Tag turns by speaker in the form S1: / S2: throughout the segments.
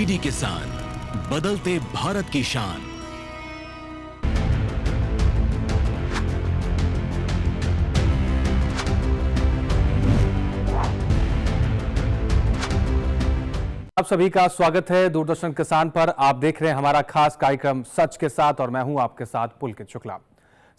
S1: DD किसान, बदलते भारत की शान।
S2: आप सभी का स्वागत है दूरदर्शन किसान पर। आप देख रहे हैं हमारा खास कार्यक्रम सच के साथ और मैं हूं आपके साथ पुलकित शुक्ला।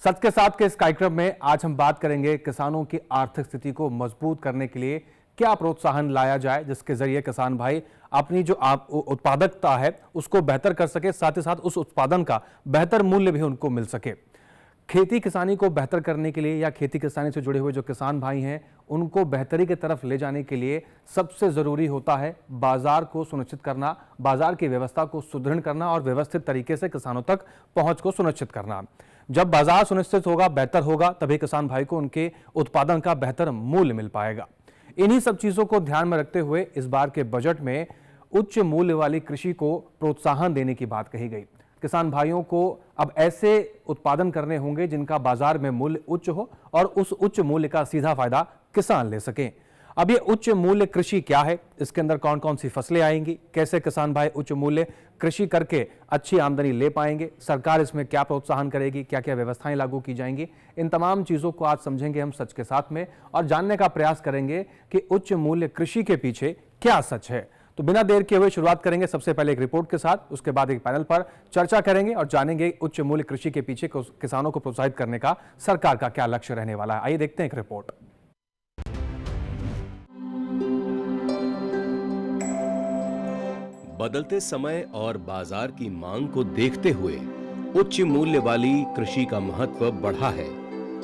S2: सच के साथ के इस कार्यक्रम में आज हम बात करेंगे किसानों की आर्थिक स्थिति को मजबूत करने के लिए क्या प्रोत्साहन लाया जाए जिसके जरिए किसान भाई अपनी जो उत्पादकता है उसको बेहतर कर सके, साथ ही साथ उस उत्पादन का बेहतर मूल्य भी उनको मिल सके। खेती किसानी को बेहतर करने के लिए या खेती किसानी से जुड़े हुए जो किसान भाई हैं उनको बेहतरी की तरफ ले जाने के लिए सबसे ज़रूरी होता है बाजार को सुनिश्चित करना, बाजार की व्यवस्था को सुदृढ़ करना और व्यवस्थित तरीके से किसानों तक पहुंच को सुनिश्चित करना। जब बाजार सुनिश्चित होगा, बेहतर होगा, तभी किसान भाई को उनके उत्पादन का बेहतर मूल्य मिल पाएगा। इन्हीं सब चीज़ों को ध्यान में रखते हुए इस बार के बजट में उच्च मूल्य वाली कृषि को प्रोत्साहन देने की बात कही गई। किसान भाइयों को अब ऐसे उत्पादन करने होंगे जिनका बाजार में मूल्य उच्च हो और उस उच्च मूल्य का सीधा फायदा किसान ले सकें। अब ये उच्च मूल्य कृषि क्या है, इसके अंदर कौन कौन सी फसलें आएंगी, कैसे किसान भाई उच्च मूल्य कृषि करके अच्छी आमदनी ले पाएंगे, सरकार इसमें क्या प्रोत्साहन करेगी, क्या क्या व्यवस्थाएं लागू की जाएंगी, इन तमाम चीज़ों को आज समझेंगे हम सच के साथ में और जानने का प्रयास करेंगे कि उच्च मूल्य कृषि के पीछे क्या सच है। तो बिना देर किए हुए शुरुआत करेंगे सबसे पहले एक रिपोर्ट के साथ, उसके बाद एक पैनल पर चर्चा करेंगे और जानेंगे उच्च मूल्य कृषि के पीछे किसानों को प्रोत्साहित करने का सरकार का क्या लक्ष्य रहने वाला है। आइए देखते हैं एक रिपोर्ट।
S3: बदलते समय और बाजार की मांग को देखते हुए उच्च मूल्य वाली कृषि का महत्व बढ़ा है।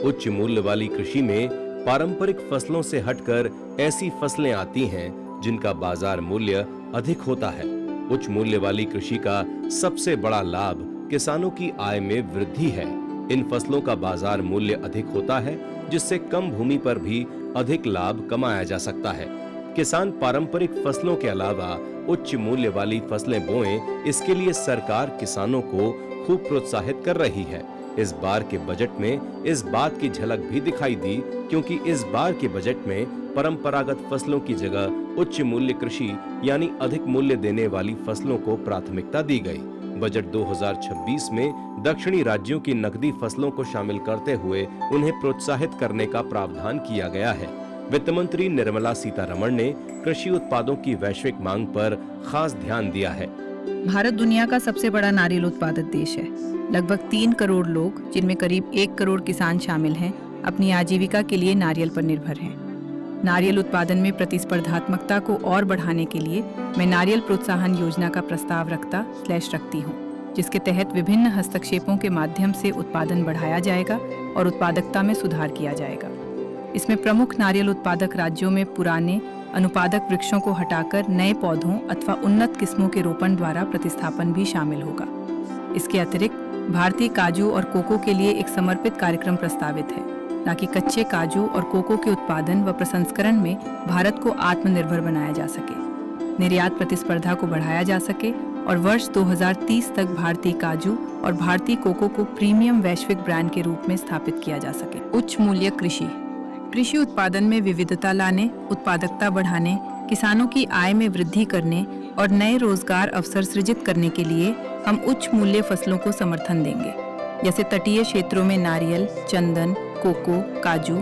S3: उच्च मूल्य वाली कृषि में पारंपरिक फसलों से हटकर ऐसी फसलें आती हैं जिनका बाजार मूल्य अधिक होता है। उच्च मूल्य वाली कृषि का सबसे बड़ा लाभ किसानों की आय में वृद्धि है। इन फसलों का बाजार मूल्य अधिक होता है जिससे कम भूमि पर भी अधिक लाभ कमाया जा सकता है। किसान पारंपरिक फसलों के अलावा उच्च मूल्य वाली फसलें बोएं, इसके लिए सरकार किसानों को खूब प्रोत्साहित कर रही है। इस बार के बजट में इस बात की झलक भी दिखाई दी क्योंकि इस बार के बजट में परंपरागत फसलों की जगह उच्च मूल्य कृषि यानी अधिक मूल्य देने वाली फसलों को प्राथमिकता दी गई। बजट 2026 में दक्षिणी राज्यों की नकदी फसलों को शामिल करते हुए उन्हें प्रोत्साहित करने का प्रावधान किया गया है। वित्त मंत्री निर्मला सीतारमण ने कृषि उत्पादों की वैश्विक मांग पर खास ध्यान दिया है।
S4: भारत दुनिया का सबसे बड़ा नारियल उत्पादक देश है। लगभग 3 करोड़ लोग, जिनमें करीब 1 करोड़ किसान शामिल हैं, अपनी आजीविका के लिए नारियल पर निर्भर हैं। नारियल उत्पादन में प्रतिस्पर्धात्मकता को और बढ़ाने के लिए मैं नारियल प्रोत्साहन योजना का प्रस्ताव रखती हूँ, जिसके तहत विभिन्न हस्तक्षेपों के माध्यम से उत्पादन बढ़ाया जाएगा और उत्पादकता में सुधार किया जाएगा। इसमें प्रमुख नारियल उत्पादक राज्यों में पुराने अनुपादक वृक्षों को हटाकर नए पौधों अथवा उन्नत किस्मों के रोपण द्वारा प्रतिस्थापन भी शामिल होगा। इसके अतिरिक्त भारतीय काजू और कोको के लिए एक समर्पित कार्यक्रम प्रस्तावित है ताकि कच्चे काजू और कोको के उत्पादन व प्रसंस्करण में भारत को आत्मनिर्भर बनाया जा सके, निर्यात प्रतिस्पर्धा को बढ़ाया जा सके और वर्ष 2030 तक भारतीय काजू और भारतीय कोको को प्रीमियम वैश्विक ब्रांड के रूप में स्थापित किया जा सके। उच्च मूल्य कृषि उत्पादन में विविधता लाने, उत्पादकता बढ़ाने, किसानों की आय में वृद्धि करने और नए रोजगार अवसर सृजित करने के लिए हम उच्च मूल्य फसलों को समर्थन देंगे, जैसे तटीय क्षेत्रों में नारियल, चंदन, कोको, काजू,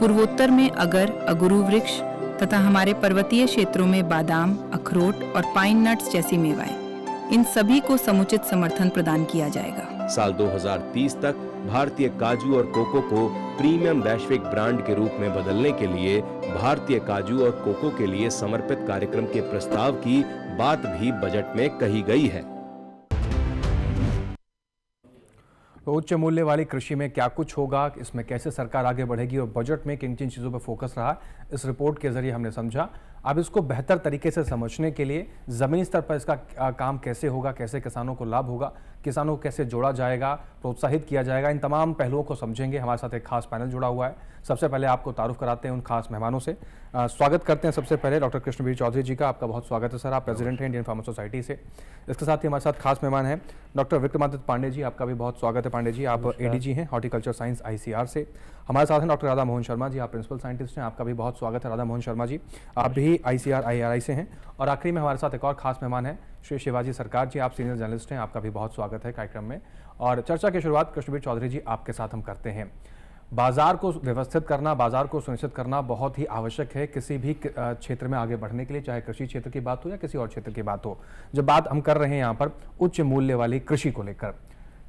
S4: पूर्वोत्तर में अगर, अगरू वृक्ष तथा हमारे पर्वतीय क्षेत्रों में बादाम, अखरोट और पाइन नट्स जैसी मेवाएं। इन सभी को समुचित समर्थन प्रदान किया जाएगा।
S3: साल 2030 तक भारतीय काजू और कोको को प्रीमियम वैश्विक ब्रांड के रूप में बदलने के लिए भारतीय काजू और कोको के लिए समर्पित कार्यक्रम के प्रस्ताव की बात भी बजट में कही गई है।
S2: तो उच्च मूल्य वाली कृषि में क्या कुछ होगा, इसमें कैसे सरकार आगे बढ़ेगी और बजट में किन किन चीज़ों पर फोकस रहा, इस रिपोर्ट के जरिए हमने समझा। अब इसको बेहतर तरीके से समझने के लिए ज़मीनी स्तर पर इसका काम कैसे होगा, कैसे किसानों को लाभ होगा, किसानों को कैसे जोड़ा जाएगा, प्रोत्साहित किया जाएगा, इन तमाम पहलुओं को समझेंगे। हमारे साथ एक खास पैनल जुड़ा हुआ है। सबसे पहले आपको तारुफ कराते हैं उन खास मेहमानों से। स्वागत करते हैं सबसे पहले डॉक्टर कृष्णवीर चौधरी जी का। आपका बहुत स्वागत है सर, आप प्रेसिडेंट हैं इंडियन फार्मर सोसाइटी से। इसके साथ ही हमारे साथ खास मेहमान हैं डॉक्टर विक्रमादित्य पांडे जी। आपका भी बहुत स्वागत है पांडे जी, आप एडीजी हैं हॉर्टिकल्चर साइंस ICAR से। हमारे साथ हैं डॉक्टर राधा मोहन शर्मा जी, आप प्रिंसिपल साइंटिस्ट हैं। आपका भी बहुत स्वागत है राधा मोहन शर्मा जी, आप भी भी ICR-IRI से हैं। और आखिरी में हमारे साथ एक और खास मेहमान हैं श्री शिवाजी सरकार जी। आप सीनियर जर्नलिस्ट हैं, आपका भी बहुत स्वागत है कार्यक्रम में। और चर्चा की शुरुआत कृष्णवीर चौधरी जी आपके साथ हम करते हैं। बाजार को व्यवस्थित करना, बाजार को सुनिश्चित करना बहुत ही आवश्यक है किसी भी क्षेत्र में आगे बढ़ने के लिए, चाहे कृषि क्षेत्र की बात हो या किसी और क्षेत्र की बात हो। जब बात हम कर रहे हैं यहाँ पर उच्च मूल्य वाली कृषि को लेकर,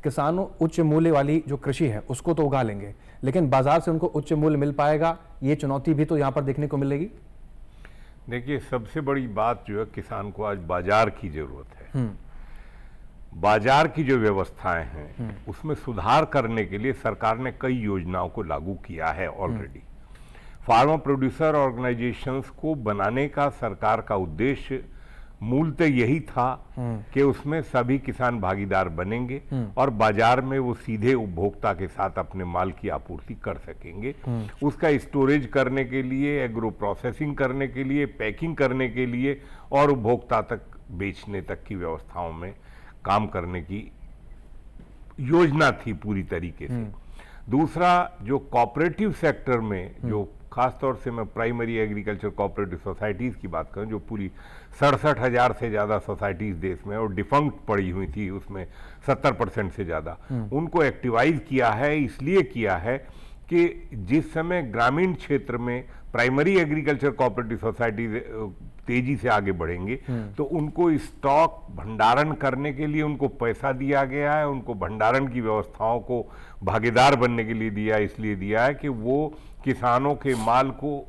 S2: किसानों उच्च मूल्य वाली जो कृषि है उसको तो उगा लेंगे, लेकिन बाजार से उनको उच्च मूल्य मिल पाएगा, ये चुनौती भी तो यहाँ पर देखने को मिलेगी।
S5: देखिए, सबसे बड़ी बात जो है, किसान को आज बाजार की जरूरत है। बाजार की जो व्यवस्थाएं हैं उसमें सुधार करने के लिए सरकार ने कई योजनाओं को लागू किया है ऑलरेडी। फार्मर प्रोड्यूसर ऑर्गेनाइजेशंस को बनाने का सरकार का उद्देश्य मूलतः यही था कि उसमें सभी किसान भागीदार बनेंगे और बाजार में वो सीधे उपभोक्ता के साथ अपने माल की आपूर्ति कर सकेंगे। उसका स्टोरेज करने के लिए, एग्रो प्रोसेसिंग करने के लिए, पैकिंग करने के लिए और उपभोक्ता तक बेचने तक की व्यवस्थाओं में काम करने की योजना थी पूरी तरीके से। दूसरा, जो कोऑपरेटिव सेक्टर में, जो खासतौर से मैं प्राइमरी एग्रीकल्चर कोऑपरेटिव सोसाइटीज की बात करूं, जो पूरी 67,000 से ज्यादा सोसाइटीज देश में और डिफंक्ट पड़ी हुई थी, उसमें 70% से ज्यादा, उनको एक्टिवाइज किया है। इसलिए किया है कि जिस समय ग्रामीण क्षेत्र में प्राइमरी एग्रीकल्चर कोऑपरेटिव सोसाइटीज तेजी से आगे बढ़ेंगे तो उनको स्टॉक भंडारण करने के लिए उनको पैसा दिया गया है, उनको भंडारण की व्यवस्थाओं को भागीदार बनने के लिए दिया, इसलिए दिया है कि वो किसानों के माल को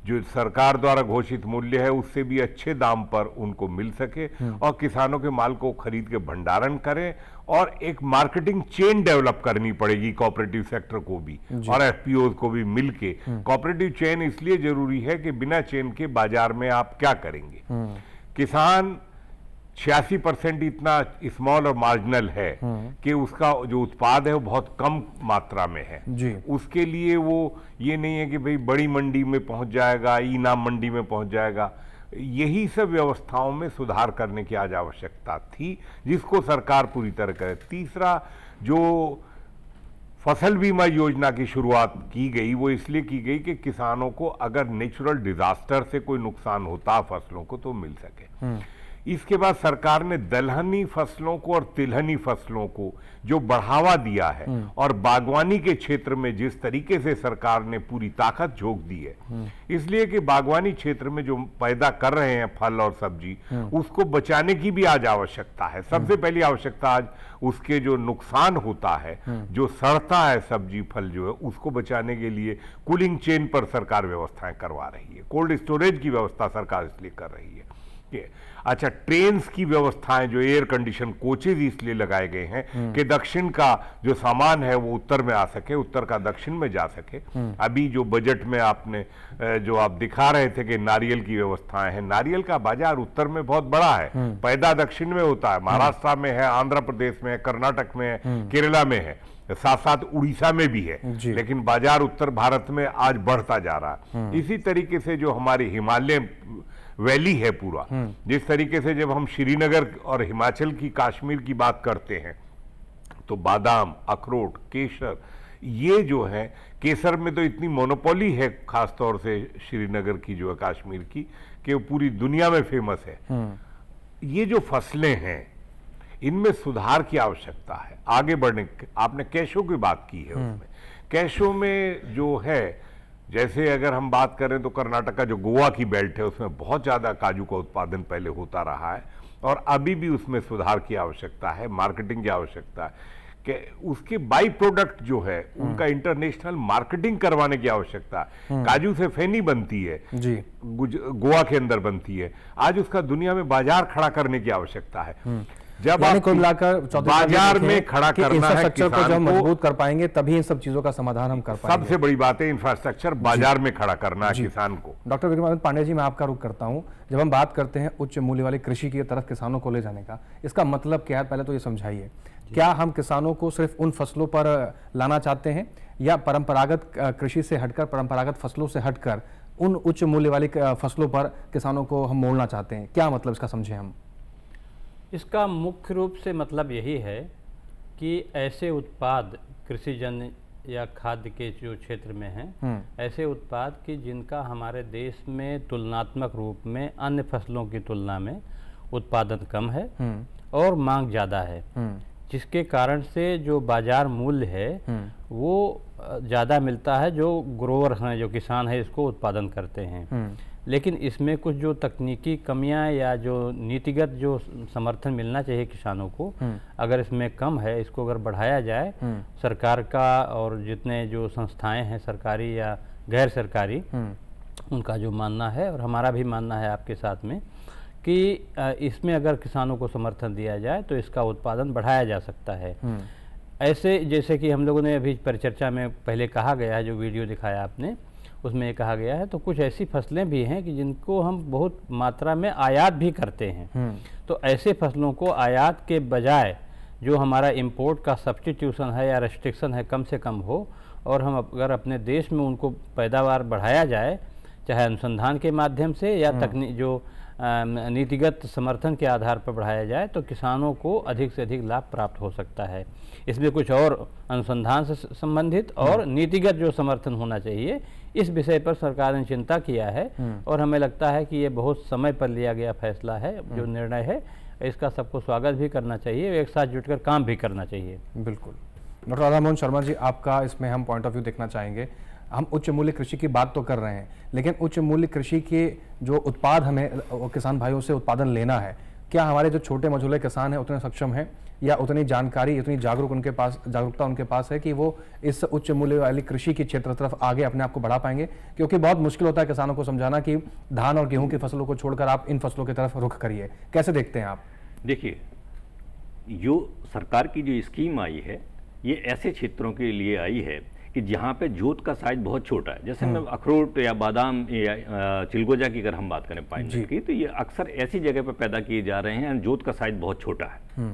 S5: जो सरकार द्वारा घोषित मूल्य है उससे भी अच्छे दाम पर उनको मिल सके और किसानों के माल को खरीद के भंडारण करें। और एक मार्केटिंग चेन डेवलप करनी पड़ेगी कोऑपरेटिव सेक्टर को भी और एफपीओ को भी मिलके। कोऑपरेटिव चेन इसलिए जरूरी है कि बिना चेन के बाजार में आप क्या करेंगे। किसान 86% इतना स्मॉल और मार्जिनल है कि उसका जो उत्पाद है वो बहुत कम मात्रा में है जी। उसके लिए वो ये नहीं है कि भाई बड़ी मंडी में पहुंच जाएगा, ईनाम मंडी में पहुंच जाएगा। यही सब व्यवस्थाओं में सुधार करने की आज आवश्यकता थी, जिसको सरकार पूरी तरह करे। तीसरा, जो फसल बीमा योजना की शुरुआत की गई वो इसलिए की गई कि किसानों को अगर नेचुरल डिजास्टर से कोई नुकसान होता फसलों को तो मिल सके। इसके बाद सरकार ने दलहनी फसलों को और तिलहनी फसलों को जो बढ़ावा दिया है और बागवानी के क्षेत्र में जिस तरीके से सरकार ने पूरी ताकत झोंक दी है, इसलिए कि बागवानी क्षेत्र में जो पैदा कर रहे हैं फल और सब्जी उसको बचाने की भी आज आवश्यकता है। सबसे पहली आवश्यकता आज उसके जो नुकसान होता है, जो सड़ता है सब्जी फल जो है, उसको बचाने के लिए कूलिंग चेन पर सरकार व्यवस्थाएं करवा रही है। कोल्ड स्टोरेज की व्यवस्था सरकार इसलिए कर रही है। अच्छा, ट्रेन्स की व्यवस्थाएं, जो एयर कंडीशन कोचेज इसलिए लगाए गए हैं कि दक्षिण का जो सामान है वो उत्तर में आ सके, उत्तर का दक्षिण में जा सके। अभी जो बजट में आपने जो आप दिखा रहे थे कि नारियल की व्यवस्थाएं हैं, नारियल का बाजार उत्तर में बहुत बड़ा है, पैदा दक्षिण में होता है, महाराष्ट्र में है, आंध्र प्रदेश में है, कर्नाटक में है, केरला में है, साथ साथ उड़ीसा में भी है, लेकिन बाजार उत्तर भारत में आज बढ़ता जा रहा है। इसी तरीके से जो हमारी हिमालय वैली है पूरा, जिस तरीके से जब हम श्रीनगर और हिमाचल की, कश्मीर की बात करते हैं तो बादाम, अखरोट, केसर, ये जो है, केसर में तो इतनी मोनोपोली है खासतौर से श्रीनगर की जो है कश्मीर की, कि वो पूरी दुनिया में फेमस है। ये जो फसलें हैं इनमें सुधार की आवश्यकता है आगे बढ़ने। आपने कैशो की बात की है, उसमें कैशो में जो है, जैसे अगर हम बात करें तो कर्नाटक का जो गोवा की बेल्ट है उसमें बहुत ज़्यादा काजू का उत्पादन पहले होता रहा है और अभी भी उसमें सुधार की आवश्यकता है, मार्केटिंग की आवश्यकता है कि उसके बाई प्रोडक्ट जो है उनका इंटरनेशनल मार्केटिंग करवाने की आवश्यकता है। काजू से फेनी बनती है जी, गोवा के अंदर बनती है, आज उसका दुनिया में बाजार खड़ा करने की आवश्यकता है। जब आप
S2: कुल मिलाकर
S5: बाजार में खड़ा करना है,
S2: को जब मजबूत कर पाएंगे तभी इन सब चीजों का समाधान हम कर पाएंगे।
S5: सबसे बड़ी बात है इंफ्रास्ट्रक्चर बाजार में खड़ा करना है किसान को।
S2: डॉक्टर विक्रमादित्य पांडे जी, मैं आपका रुख करता हूं। जब हम बात करते हैं उच्च मूल्य वाली कृषि की तरफ किसानों को ले जाने का, इसका मतलब क्या है, पहले तो ये समझाइए। क्या हम किसानों को सिर्फ उन फसलों पर लाना चाहते हैं या परंपरागत कृषि से हटकर, परंपरागत फसलों से हटकर उन उच्च मूल्य वाली फसलों पर किसानों को हम मोड़ना चाहते हैं? क्या मतलब इसका समझें हम?
S6: इसका मुख्य रूप से मतलब यही है कि ऐसे उत्पाद कृषिजन्य या खाद्य के जो क्षेत्र में हैं, ऐसे उत्पाद कि जिनका हमारे देश में तुलनात्मक रूप में अन्य फसलों की तुलना में उत्पादन कम है और मांग ज़्यादा है, जिसके कारण से जो बाजार मूल्य है वो ज़्यादा मिलता है जो ग्रोवर हैं, जो किसान है इसको उत्पादन करते हैं। लेकिन इसमें कुछ जो तकनीकी कमियां या जो नीतिगत जो समर्थन मिलना चाहिए किसानों को, अगर इसमें कम है, इसको अगर बढ़ाया जाए, सरकार का और जितने जो संस्थाएं हैं सरकारी या गैर सरकारी, उनका जो मानना है और हमारा भी मानना है आपके साथ में कि इसमें अगर किसानों को समर्थन दिया जाए तो इसका उत्पादन बढ़ाया जा सकता है। ऐसे जैसे कि हम लोगों ने अभी परिचर्चा में पहले कहा गया है, जो वीडियो दिखाया आपने उसमें ये कहा गया है, तो कुछ ऐसी फसलें भी हैं कि जिनको हम बहुत मात्रा में आयात भी करते हैं। तो ऐसे फसलों को आयात के बजाय जो हमारा इंपोर्ट का सब्स्टिट्यूशन है या रेस्ट्रिक्शन है कम से कम हो, और हम अगर अपने देश में उनको पैदावार बढ़ाया जाए, चाहे अनुसंधान के माध्यम से या तकनीक जो नीतिगत समर्थन के आधार पर बढ़ाया जाए, तो किसानों को अधिक से अधिक लाभ प्राप्त हो सकता है। इसमें कुछ और अनुसंधान से संबंधित और नीतिगत जो समर्थन होना चाहिए, इस विषय पर सरकार ने चिंता किया है और हमें लगता है कि ये बहुत समय पर लिया गया फैसला है, जो निर्णय है इसका सबको स्वागत भी करना चाहिए, एक साथ जुटकर काम भी करना चाहिए।
S2: बिल्कुल। डॉक्टर राधा मोहन शर्मा जी, आपका इसमें हम पॉइंट ऑफ व्यू देखना चाहेंगे। हम उच्च मूल्य कृषि की बात तो कर रहे हैं, लेकिन उच्च मूल्य कृषि के जो उत्पाद हमें किसान भाइयों से उत्पादन लेना है, क्या हमारे जो छोटे मझोले किसान हैं उतने सक्षम हैं या उतनी जानकारी, उतनी जागरूकता उनके पास है कि वो इस उच्च मूल्य वाली कृषि के क्षेत्र तरफ आगे अपने आप को बढ़ा पाएंगे? क्योंकि बहुत मुश्किल होता है किसानों को समझाना कि धान और गेहूं की फसलों को छोड़कर आप इन फसलों की तरफ रुख करिए। कैसे देखते हैं आप?
S7: देखिए, जो सरकार की जो स्कीम आई है ये ऐसे क्षेत्रों के लिए आई है कि जहाँ पे जोत का साइज बहुत छोटा है। जैसे मैं अखरोट या बादाम या चिलगोजा की अगर हम बात करें पाइनट की, तो ये अक्सर ऐसी जगह पे पैदा किए जा रहे हैं जोत का साइज बहुत छोटा है,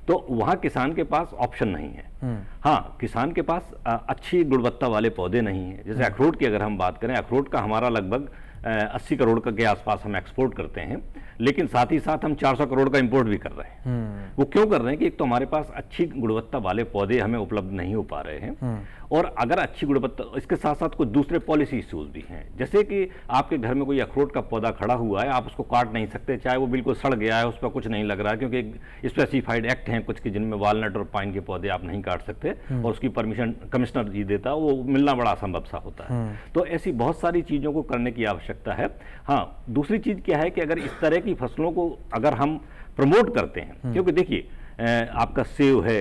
S7: तो वहाँ किसान के पास ऑप्शन नहीं है। हाँ, किसान के पास अच्छी गुणवत्ता वाले पौधे नहीं है। जैसे अखरोट की अगर हम बात करें, अखरोट का हमारा लगभग 80 करोड़ के आसपास हम एक्सपोर्ट करते हैं, लेकिन साथ ही साथ हम 400 करोड़ का इंपोर्ट भी कर रहे हैं। वो क्यों कर रहे हैं कि एक तो हमारे पास अच्छी गुणवत्ता वाले पौधे हमें उपलब्ध नहीं हो पा रहे हैं, और अगर अच्छी गुणवत्ता, इसके साथ साथ कुछ दूसरे पॉलिसी इश्यूज भी हैं। जैसे कि आपके घर में कोई अखरोट का पौधा खड़ा हुआ है, आप उसको काट नहीं सकते, चाहे वो बिल्कुल सड़ गया है, उस पर कुछ नहीं लग रहा है, क्योंकि स्पेसिफाइड एक्ट हैं कुछ के जिनमें वालनट और पाइन के पौधे आप नहीं काट सकते, और उसकी परमिशन कमिश्नर जी देता है, वो मिलना बड़ा असंभव सा होता है। तो ऐसी बहुत सारी चीज़ों को करने की आवश्यकता है। हाँ, दूसरी चीज़ क्या है कि अगर इस तरह की फसलों को अगर हम प्रमोट करते हैं, क्योंकि देखिए आपका सेब है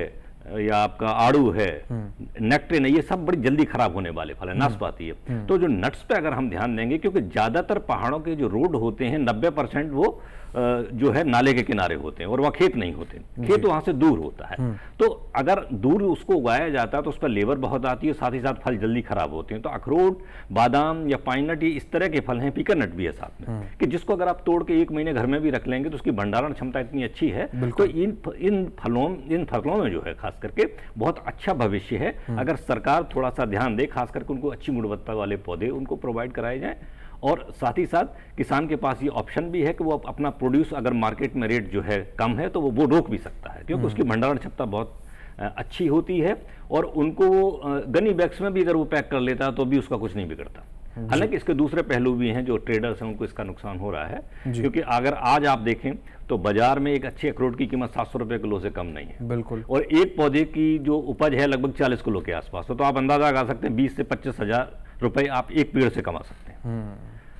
S7: या आपका आड़ू है, नेक्ट्रिन है, ये सब बड़ी जल्दी खराब होने वाले फल है, नाशपाती है। तो जो नट्स पे अगर हम ध्यान देंगे, क्योंकि ज्यादातर पहाड़ों के जो रोड होते हैं 90% वो जो है नाले के किनारे होते हैं और वहाँ खेत नहीं होते, खेत वहाँ से दूर होता है। तो अगर दूर उसको उगाया जाता है तो उस पर लेबर बहुत आती है, साथ ही साथ फल जल्दी खराब होते हैं। तो अखरोट, बादाम या पाइन नट, ये इस तरह के फल हैं, पीकर नट भी है साथ में, कि जिसको अगर आप तोड़ के 1 महीने घर में भी रख लेंगे तो उसकी भंडारण क्षमता इतनी अच्छी है। तो इन फलों में जो है खास करके बहुत अच्छा भविष्य है, अगर सरकार थोड़ा सा ध्यान दे, खास करके उनको अच्छी गुणवत्ता वाले पौधे उनको प्रोवाइड कराए जाएं, और साथ ही साथ किसान के पास ये ऑप्शन भी है कि वो अपना प्रोड्यूस, अगर मार्केट में रेट जो है कम है तो वो रोक भी सकता है, क्योंकि उसकी भंडारण क्षमता बहुत अच्छी होती है, और उनको गनी बैग्स में भी अगर वो पैक कर लेता तो भी उसका कुछ नहीं बिगड़ता। हालांकि इसके दूसरे पहलू भी हैं, जो ट्रेडर्स हैं उनको इसका नुकसान हो रहा है, क्योंकि अगर आज आप देखें तो बाजार में एक अच्छे अखरोट की कीमत 700 रुपए किलो से कम नहीं है।
S2: बिल्कुल।
S7: और एक पौधे की जो उपज है लगभग 40 किलो के आसपास, तो आप अंदाजा लगा सकते हैं 20 से 25 हजार रुपए आप एक पेड़ से कमा सकते हैं।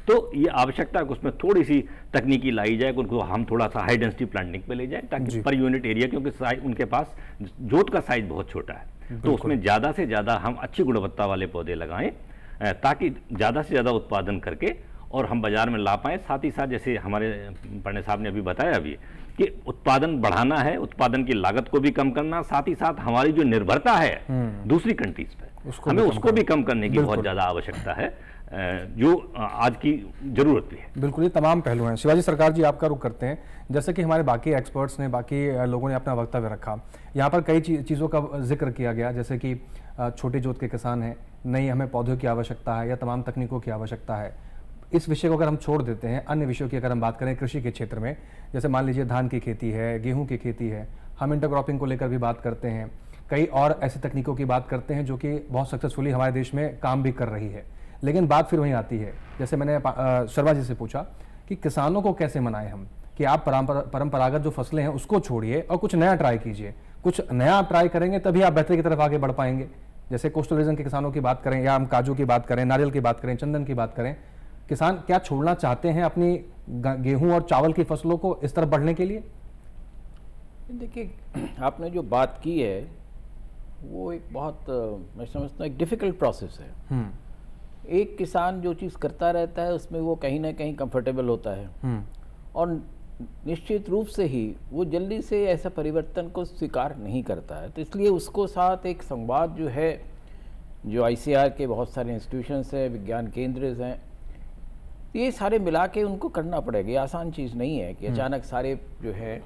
S7: तो ये आवश्यकता है कि उसमें थोड़ी सी तकनीकी लाई जाए, उनको हम थोड़ा सा हाई डेंसिटी प्लांटिंग पे ले जाए, ताकि पर यूनिट एरिया, क्योंकि उनके पास जोत का साइज बहुत छोटा है, तो उसमें ज़्यादा से ज़्यादा हम अच्छी गुणवत्ता वाले पौधे लगाएं, ताकि ज़्यादा से ज़्यादा उत्पादन करके और हम बाजार में ला पाएँ। साथ ही साथ जैसे हमारे पढ़ने साहब ने अभी बताया अभी कि उत्पादन बढ़ाना है, उत्पादन की लागत को भी कम करना, साथ ही साथ हमारी जो निर्भरता है दूसरी कंट्रीज पे, हमें उसको भी कम करने की बहुत ज़्यादा आवश्यकता है, जो आज की जरूरत भी है।
S2: बिल्कुल, ये तमाम पहलू हैं। शिवाजी सरकार जी, आपका रुख करते हैं। जैसे कि हमारे बाकी एक्सपर्ट्स ने, बाकी लोगों ने अपना वक्तव्य रखा, यहाँ पर कई चीज़ों का जिक्र किया गया, जैसे कि छोटे जोत के किसान हैं, नहीं हमें पौधों की आवश्यकता है या तमाम तकनीकों की आवश्यकता है। इस विषय को अगर हम छोड़ देते हैं, अन्य विषयों की अगर हम बात करें कृषि के क्षेत्र में, जैसे मान लीजिए धान की खेती है, गेहूँ की खेती है, हम इंटरक्रॉपिंग को लेकर भी बात करते हैं, कई और ऐसी तकनीकों की बात करते हैं जो कि बहुत सक्सेसफुली हमारे देश में काम भी कर रही है, लेकिन बात फिर वहीं आती है, जैसे मैंने शर्मा जी से पूछा कि किसानों को कैसे मनाएं हम कि आप परंपरागत जो फसलें हैं उसको छोड़िए और कुछ नया ट्राई कीजिए। कुछ नया आप ट्राई करेंगे तभी आप बेहतरी की तरफ आगे बढ़ पाएंगे। जैसे कोस्टल रीजन के किसानों की बात करें या हम काजू की बात करें, नारियल की बात करें, चंदन की बात करें, किसान क्या छोड़ना चाहते हैं अपनी गेहूं और चावल की फसलों को इस तरफ बढ़ने के लिए?
S8: देखिए, आपने जो बात की है वो एक बहुत मैं समझता हूँ एक डिफ़िकल्ट प्रोसेस है। एक किसान जो चीज़ करता रहता है उसमें वो कहीं ना कहीं कंफर्टेबल होता है और निश्चित रूप से ही वो जल्दी से ऐसा परिवर्तन को स्वीकार नहीं करता है। तो इसलिए उसको साथ एक संवाद जो है, जो ICAR के बहुत सारे इंस्टीट्यूशंस हैं, विज्ञान केंद्र हैं, ये सारे मिला के उनको करना पड़ेगा। ये आसान चीज़ नहीं है कि अचानक सारे जो है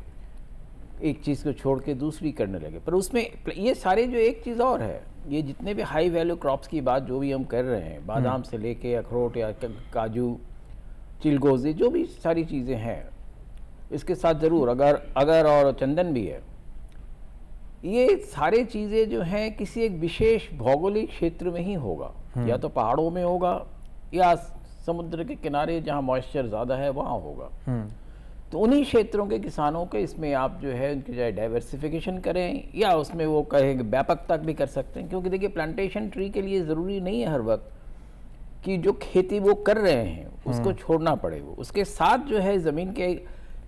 S8: एक चीज़ को छोड़ के दूसरी करने लगे। पर उसमें ये सारे जो एक चीज़ और है, ये जितने भी हाई वैल्यू क्रॉप्स की बात जो भी हम कर रहे हैं, बादाम से लेके अखरोट या काजू, चिलगोज़ी, जो भी सारी चीज़ें हैं, इसके साथ ज़रूर अगर और चंदन भी है, ये सारे चीज़ें जो हैं किसी एक विशेष भौगोलिक क्षेत्र में ही होगा। या तो पहाड़ों में होगा या समुद्र के किनारे जहाँ मॉइस्चर ज़्यादा है वहाँ होगा। तो उन्हीं क्षेत्रों के किसानों के इसमें आप जो है उनकी चाहे डाइवर्सिफिकेशन करें या उसमें वो कहेंगे व्यापक तक भी कर सकते हैं। क्योंकि देखिए, प्लांटेशन ट्री के लिए ज़रूरी नहीं है हर वक्त कि जो खेती वो कर रहे हैं उसको छोड़ना पड़े। वो उसके साथ जो है ज़मीन के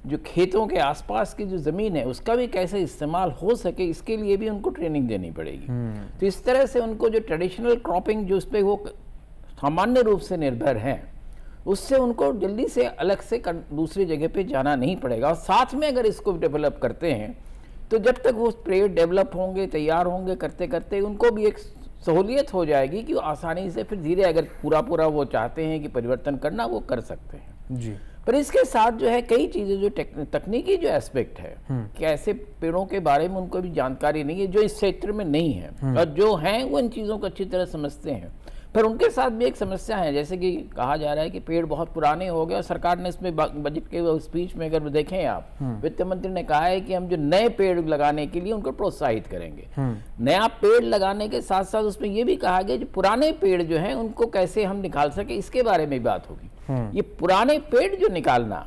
S8: जो खेतों के आसपास की जो ज़मीन है उसका भी कैसे इस्तेमाल हो सके, इसके लिए भी उनको ट्रेनिंग देनी पड़ेगी। तो इस तरह से उनको जो ट्रेडिशनल क्रॉपिंग जो उस पर वो सामान्य रूप से निर्भर हैं, उससे उनको जल्दी से अलग से दूसरी जगह पे जाना नहीं पड़ेगा। और साथ में अगर इसको डेवलप करते हैं तो जब तक वो पेड़ डेवलप होंगे, तैयार होंगे, करते करते उनको भी एक सहूलियत हो जाएगी कि वो आसानी से फिर धीरे, अगर पूरा वो चाहते हैं कि परिवर्तन करना, वो कर सकते हैं जी। पर इसके साथ जो है कई चीज़ें जो तकनीकी जो एस्पेक्ट है कि ऐसे पेड़ों के बारे में उनको भी जानकारी नहीं है जो इस क्षेत्र में नहीं है, और जो हैं वो इन चीज़ों को अच्छी तरह समझते हैं। पर उनके साथ भी एक समस्या है, जैसे कि कहा जा रहा है कि पेड़ बहुत पुराने हो गए और सरकार ने इसमें बजट के स्पीच में अगर देखें आप, वित्त मंत्री ने कहा है कि हम जो नए पेड़ लगाने के लिए उनको प्रोत्साहित करेंगे। नया पेड़ लगाने के साथ साथ उसमें ये भी कहा गया जो पुराने पेड़ जो हैं उनको कैसे हम निकाल सके, इसके बारे में बात होगी। ये पुराने पेड़ जो निकालना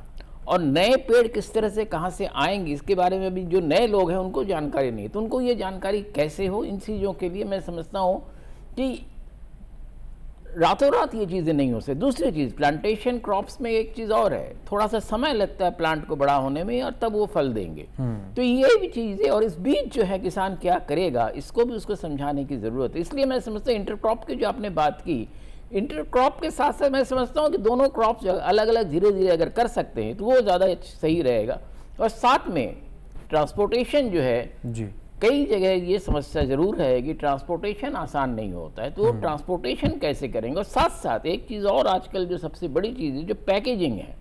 S8: और नए पेड़ किस तरह से कहाँ से आएंगे, इसके बारे में भी जो नए लोग हैं उनको जानकारी नहीं है। तो उनको ये जानकारी कैसे हो, इन चीज़ों के लिए मैं समझता हूँ कि रातों रात ये चीज़ें नहीं हो सकती। दूसरी चीज़, प्लांटेशन क्रॉप्स में एक चीज़ और है, थोड़ा सा समय लगता है प्लांट को बड़ा होने में और तब वो फल देंगे। तो ये भी चीज़ है, और इस बीच जो है किसान क्या करेगा, इसको भी उसको समझाने की ज़रूरत है। इसलिए मैं समझता हूँ इंटरक्रॉप की जो आपने बात की, इंटरक्रॉप के साथ साथ मैं समझता हूँ कि दोनों क्रॉप्स अलग अलग धीरे धीरे अगर कर सकते हैं तो वो ज़्यादा सही रहेगा। और साथ में ट्रांसपोर्टेशन जो है जी, कई जगह ये समस्या जरूर है कि ट्रांसपोर्टेशन आसान नहीं होता है, तो वो ट्रांसपोर्टेशन कैसे करेंगे। और साथ साथ एक चीज़ और आजकल जो सबसे बड़ी चीज़ है जो पैकेजिंग है,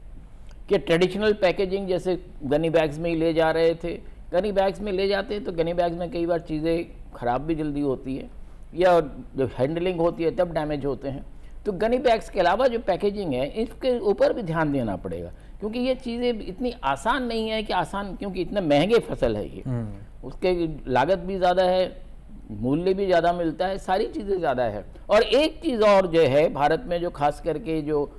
S8: कि ट्रेडिशनल पैकेजिंग जैसे गनी बैग्स में ही ले जा रहे थे, गनी बैग्स में ले जाते हैं तो गनी बैग्स में कई बार चीज़ें ख़राब भी जल्दी होती है या जो हैंडलिंग होती है तब डैमेज होते हैं। तो गनी बैग्स के अलावा जो पैकेजिंग है इसके ऊपर भी ध्यान देना पड़ेगा, क्योंकि ये चीज़ें इतनी आसान नहीं है कि क्योंकि इतने महंगे फसल है ये, उसके लागत भी ज़्यादा है, मूल्य भी ज़्यादा मिलता है, सारी चीज़ें ज़्यादा है। और एक चीज़ और जो है भारत में जो खास करके जो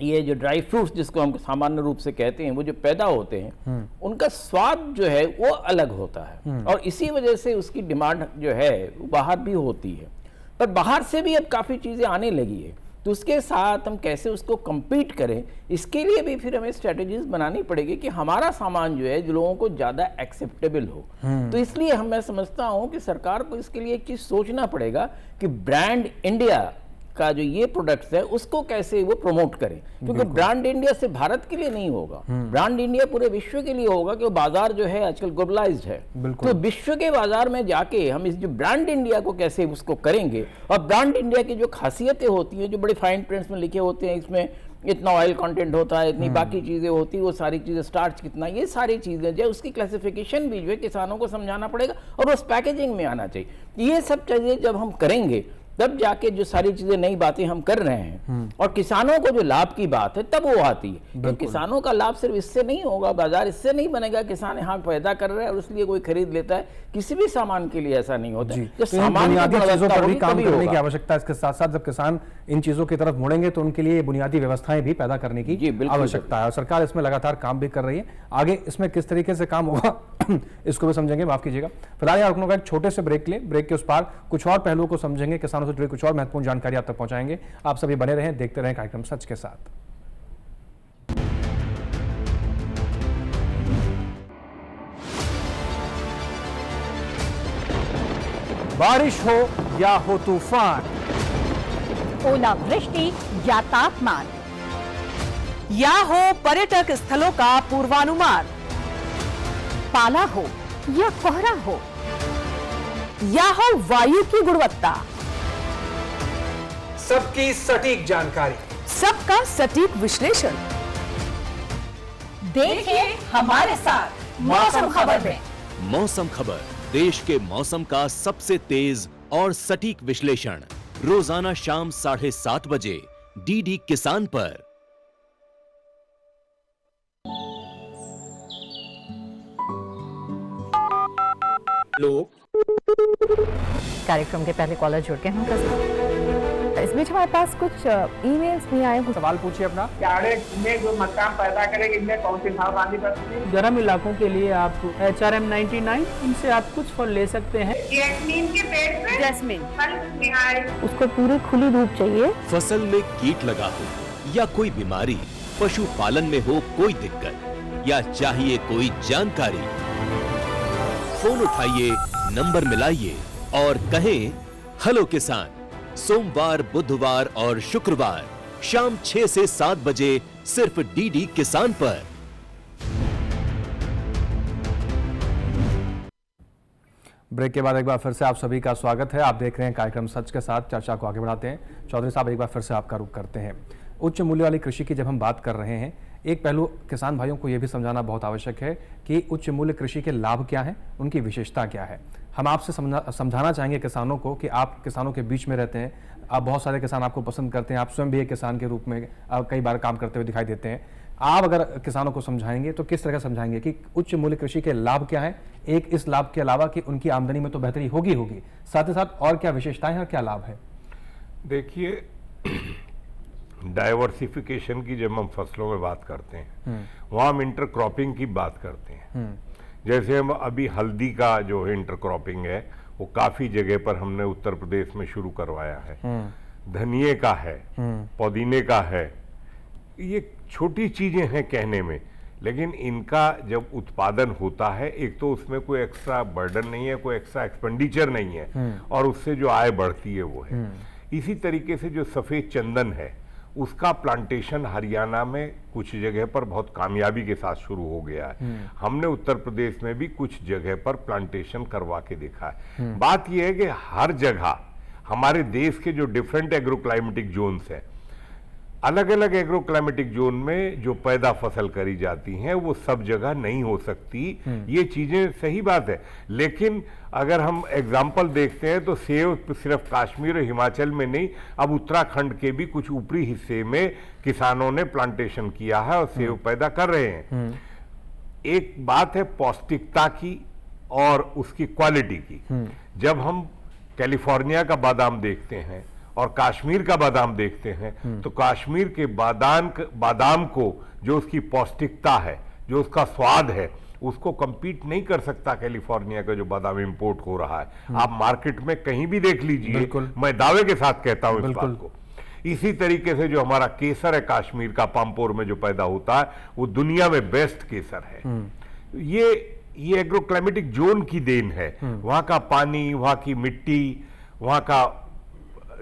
S8: ये जो ड्राई फ्रूट्स जिसको हम सामान्य रूप से कहते हैं वो जो पैदा होते हैं उनका स्वाद जो है वो अलग होता है, और इसी वजह से उसकी डिमांड जो है वो बाहर भी होती है। पर बाहर से भी अब काफ़ी चीज़ें आने लगी है, तो उसके साथ हम कैसे उसको compete करें, इसके लिए भी फिर हमें स्ट्रेटजीज बनानी पड़ेगी कि हमारा सामान जो है जो लोगों को ज़्यादा एक्सेप्टेबल हो। तो इसलिए मैं समझता हूँ कि सरकार को इसके लिए एक चीज़ सोचना पड़ेगा कि ब्रांड इंडिया का जो ये प्रोडक्ट्स है उसको कैसे वो प्रमोट करें, क्योंकि ब्रांड इंडिया से भारत के लिए नहीं होगा, ब्रांड इंडिया पूरे विश्व के लिए होगा, कि वो बाजार जो है आजकल ग्लोबलाइज्ड है। तो विश्व के बाजार में जाके हम इस जो ब्रांड इंडिया को कैसे उसको करेंगे, और ब्रांड इंडिया की जो खासियतें होती हैं जो बड़े फाइन प्रिंट्स में लिखे होते हैं, इसमें इतना ऑयल कंटेंट होता है, इतनी बाकी चीज़ें होती है, वो सारी चीज़ें, स्टार्च कितना, ये सारी चीज़ें जो उसकी क्लासिफिकेशन भी जो है किसानों को समझाना पड़ेगा और उस पैकेजिंग में आना चाहिए। ये सब चीज़ें जब हम करेंगे तब जाके जो सारी चीजें नई बातें हम कर रहे हैं और किसानों को जो लाभ की बात है तब वो आती है। तो किसानों का लाभ सिर्फ इससे नहीं होगा, बाजार इससे नहीं बनेगा, किसान यहाँ पैदा कर रहा है और इसलिए कोई खरीद लेता है, किसी भी सामान के लिए ऐसा नहीं होता है।
S2: तो बुनियादी चीजों पर भी काम करने की आवश्यकता है। इसके साथ साथ जब किसान इन चीजों की तरफ मुड़ेंगे तो उनके लिए बुनियादी व्यवस्थाएं भी पैदा करने की आवश्यकता है और सरकार इसमें लगातार काम भी कर रही है। आगे इसमें किस तरीके से काम होगा इसको भी समझेंगे, माफ कीजिएगा। फिलहाल यहाँ रुकने का एक छोटे से ब्रेक ले, ब्रेक के उस पार कुछ और पहलुओं को समझेंगे, किसानों से जुड़ी कुछ और महत्वपूर्ण जानकारी आप तक पहुंचाएंगे। आप सभी बने रहें, देखते रहें कार्यक्रम सच के साथ। बारिश हो या हो तूफान,
S9: ओलावृष्टि या तापमान, या हो पर्यटक स्थलों का पूर्वानुमान, पाला हो या कोहरा हो, या हो वायु की गुणवत्ता,
S2: सबकी सटीक जानकारी,
S9: सबका सटीक विश्लेषण। देखिए हमारे साथ मौसम खबर में।
S1: मौसम खबर, देश के मौसम का सबसे तेज और सटीक विश्लेषण, रोजाना शाम 7:30 बजे डीडी किसान पर।
S9: कार्यक्रम के पहले कॉलर जुड़ के हम इस बीच हमारे पास कुछ ईमेल्स भी आए।
S2: सवाल पूछिए अपना।
S10: में जो मकान पैदा करेगी इनमें कौन सी सावधानी बरतनी है?
S11: गर्म इलाकों के लिए आप HRM 99 इनसे आप कुछ फल ले सकते हैं।
S10: जैस्मीन के पेड़ पे
S9: जैस्मिन
S10: उसको पूरी खुली धूप चाहिए।
S1: फसल में कीट लगा हो या कोई बीमारी, पशुपालन में हो कोई दिक्कत या चाहिए कोई जानकारी, फोन उठाइए, नंबर मिलाइए और कहें हेलो किसान। सोमवार, बुधवार और शुक्रवार शाम 6 से 7 बजे सिर्फ डीडी किसान पर।
S2: ब्रेक के बाद एक बार फिर से आप सभी का स्वागत है। आप देख रहे हैं कार्यक्रम सच के साथ। चर्चा को आगे बढ़ाते हैं। चौधरी साहब, एक बार फिर से आपका रुख करते हैं। उच्च मूल्य वाली कृषि की जब हम बात कर रहे हैं, एक पहलू किसान भाइयों को यह भी समझाना बहुत आवश्यक है कि उच्च मूल्य कृषि के लाभ क्या हैं, उनकी विशेषता क्या है। हम आपसे समझाना चाहेंगे किसानों को कि आप किसानों के बीच में रहते हैं, आप बहुत सारे किसान आपको पसंद करते हैं, आप स्वयं भी एक किसान के रूप में कई बार काम करते हुए दिखाई देते हैं। आप अगर किसानों को समझाएंगे तो किस तरह समझाएंगे कि उच्च मूल्य कृषि के लाभ क्या हैं, एक इस लाभ के अलावा कि उनकी आमदनी में तो बेहतरी होगी, साथ ही साथ और क्या विशेषताएं हैं और क्या लाभ है?
S5: देखिए, डाइवर्सिफिकेशन की जब हम फसलों में बात करते हैं वहाँ हम इंटरक्रॉपिंग की बात करते हैं। जैसे हम अभी हल्दी का जो इंटरक्रॉपिंग है वो काफी जगह पर हमने उत्तर प्रदेश में शुरू करवाया है, धनिये का है, पुदीने का है। ये छोटी चीजें हैं कहने में, लेकिन इनका जब उत्पादन होता है, एक तो उसमें कोई एक्स्ट्रा बर्डन नहीं है, कोई एक्स्ट्रा एक्सपेंडिचर नहीं है और उससे जो आय बढ़ती है वो है। इसी तरीके से जो सफेद चंदन है उसका प्लांटेशन हरियाणा में कुछ जगह पर बहुत कामयाबी के साथ शुरू हो गया है। हमने उत्तर प्रदेश में भी कुछ जगह पर प्लांटेशन करवा के देखा है। बात यह है कि हर जगह हमारे देश के जो डिफरेंट एग्रोक्लाइमेटिक जोन्स हैं, अलग अलग एग्रोक्लाइमेटिक जोन में जो पैदा फसल करी जाती हैं वो सब जगह नहीं हो सकती। ये चीजें सही बात है, लेकिन अगर हम एग्जाम्पल देखते हैं तो सेब सिर्फ कश्मीर और हिमाचल में नहीं, अब उत्तराखंड के भी कुछ ऊपरी हिस्से में किसानों ने प्लांटेशन किया है और सेब पैदा कर रहे हैं। एक बात है पौष्टिकता की और उसकी क्वालिटी की। जब हम कैलिफोर्निया का बादाम देखते हैं और कश्मीर का बादाम देखते हैं तो कश्मीर के बादाम को जो उसकी पौष्टिकता है, जो उसका स्वाद है, उसको compete नहीं कर सकता कैलिफोर्निया का जो बादाम इंपोर्ट हो रहा है। आप मार्केट में कहीं भी देख लीजिए, मैं दावे के साथ कहता हूं इस बात को। इसी तरीके से जो हमारा केसर है कश्मीर का, पामपोर में जो पैदा होता है, वो दुनिया में बेस्ट केसर है। ये एग्रोक्लाइमेटिक जोन की देन है। वहां का पानी, वहां की मिट्टी, वहां का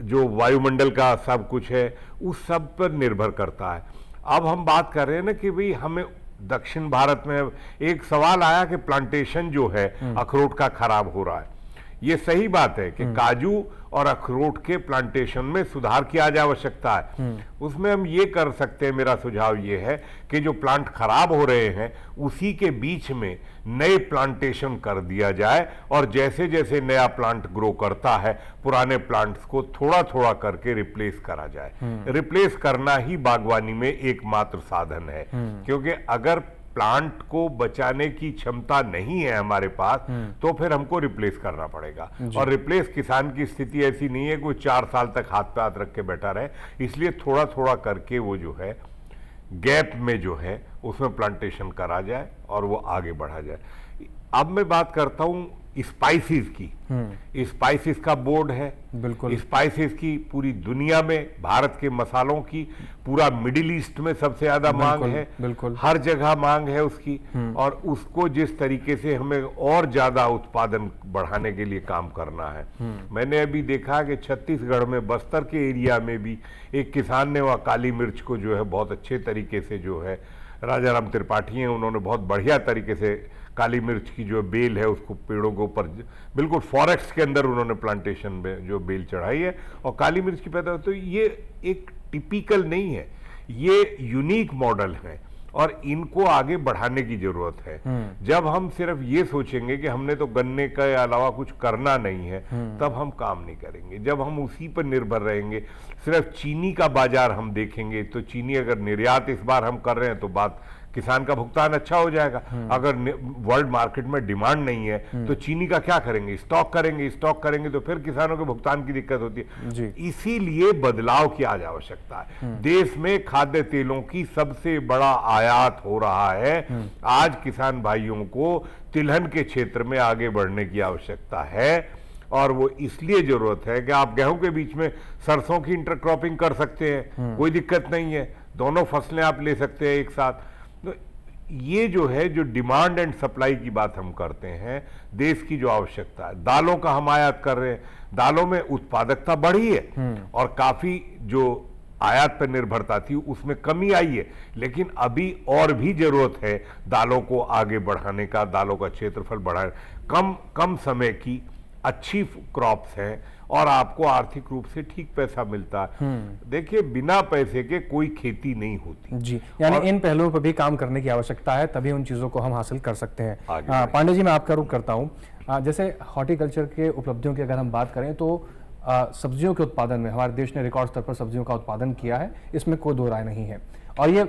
S5: जो वायुमंडल का सब कुछ है, उस सब पर निर्भर करता है। अब हम बात कर रहे हैं ना कि भाई हमें दक्षिण भारत में एक सवाल आया कि प्लांटेशन जो है अखरोट का खराब हो रहा है। ये सही बात है कि काजू और अखरोट के प्लांटेशन में सुधार की आज आवश्यकता है। उसमें हम ये कर सकते हैं, मेरा सुझाव ये है कि जो प्लांट खराब हो रहे हैं उसी के बीच में नए प्लांटेशन कर दिया जाए, और जैसे जैसे नया प्लांट ग्रो करता है पुराने प्लांट्स को थोड़ा थोड़ा करके रिप्लेस करा जाए। रिप्लेस करना ही बागवानी में एकमात्र साधन है, क्योंकि अगर प्लांट को बचाने की क्षमता नहीं है हमारे पास तो फिर हमको रिप्लेस करना पड़ेगा। और रिप्लेस किसान की स्थिति ऐसी नहीं है कोई 4 साल तक हाथ पे हाथ रख के बैठा रहे, इसलिए थोड़ा थोड़ा करके वो जो है गैप में जो है उसमें प्लांटेशन करा जाए और वो आगे बढ़ा जाए। अब मैं बात करता हूं स्पाइसेस की। स्पाइसेस का बोर्ड है,
S2: बिल्कुल।
S5: स्पाइसेस की पूरी दुनिया में, भारत के मसालों की पूरा मिडिल ईस्ट में सबसे ज्यादा मांग है,
S2: बिल्कुल।
S5: हर जगह मांग है उसकी, और उसको जिस तरीके से हमें और ज्यादा उत्पादन बढ़ाने के लिए काम करना है। मैंने अभी देखा कि छत्तीसगढ़ में बस्तर के एरिया में भी एक किसान ने वहाँ काली मिर्च को जो है बहुत अच्छे तरीके से जो है, राजा राम त्रिपाठी हैं, उन्होंने बहुत बढ़िया तरीके से काली मिर्च की जो बेल है उसको पेड़ों के ऊपर बिल्कुल फॉरेस्ट के अंदर उन्होंने प्लांटेशन में जो बेल चढ़ाई है और काली मिर्च की पैदा। तो ये एक टिपिकल नहीं है, ये यूनिक मॉडल है और इनको आगे बढ़ाने की जरूरत है। जब हम सिर्फ ये सोचेंगे कि हमने तो गन्ने के अलावा कुछ करना नहीं है, तब हम काम नहीं करेंगे। जब हम उसी पर निर्भर रहेंगे, सिर्फ चीनी का बाजार हम देखेंगे, तो चीनी अगर निर्यात इस बार हम कर रहे हैं तो बात किसान का भुगतान अच्छा हो जाएगा। अगर वर्ल्ड मार्केट में डिमांड नहीं है तो चीनी का क्या करेंगे, स्टॉक करेंगे तो फिर किसानों के भुगतान की दिक्कत होती है। इसीलिए बदलाव की आज आवश्यकता है। देश में खाद्य तेलों की सबसे बड़ा आयात हो रहा है। आज किसान भाइयों को तिलहन के क्षेत्र में आगे बढ़ने की आवश्यकता है, और वो इसलिए जरूरत है कि आप गेहूं के बीच में सरसों की इंटरक्रॉपिंग कर सकते हैं, कोई दिक्कत नहीं है, दोनों फसलें आप ले सकते हैं एक साथ। तो ये जो है, जो डिमांड एंड सप्लाई की बात हम करते हैं, देश की जो आवश्यकता है, दालों का हम आयात कर रहे हैं, दालों में उत्पादकता बढ़ी है और काफी जो आयात पर निर्भरता थी उसमें कमी आई है, लेकिन अभी और भी जरूरत है दालों को आगे बढ़ाने का, दालों का क्षेत्रफल बढ़ाने। कम समय की अच्छी क्रॉप्स हैं और आपको आर्थिक रूप से ठीक पैसा मिलता है। देखिए, बिना पैसे के कोई खेती नहीं होती
S2: जी, यानी इन पहलुओं पर भी काम करने की आवश्यकता है, तभी उन चीजों को हम हासिल कर सकते हैं। पांडे जी, मैं आपका रुख करता हूं। जैसे हॉर्टिकल्चर के उपलब्धियों की अगर हम बात करें तो सब्जियों के उत्पादन में हमारे देश ने रिकॉर्ड स्तर पर सब्जियों का उत्पादन किया है, इसमें कोई दो राय नहीं है, और ये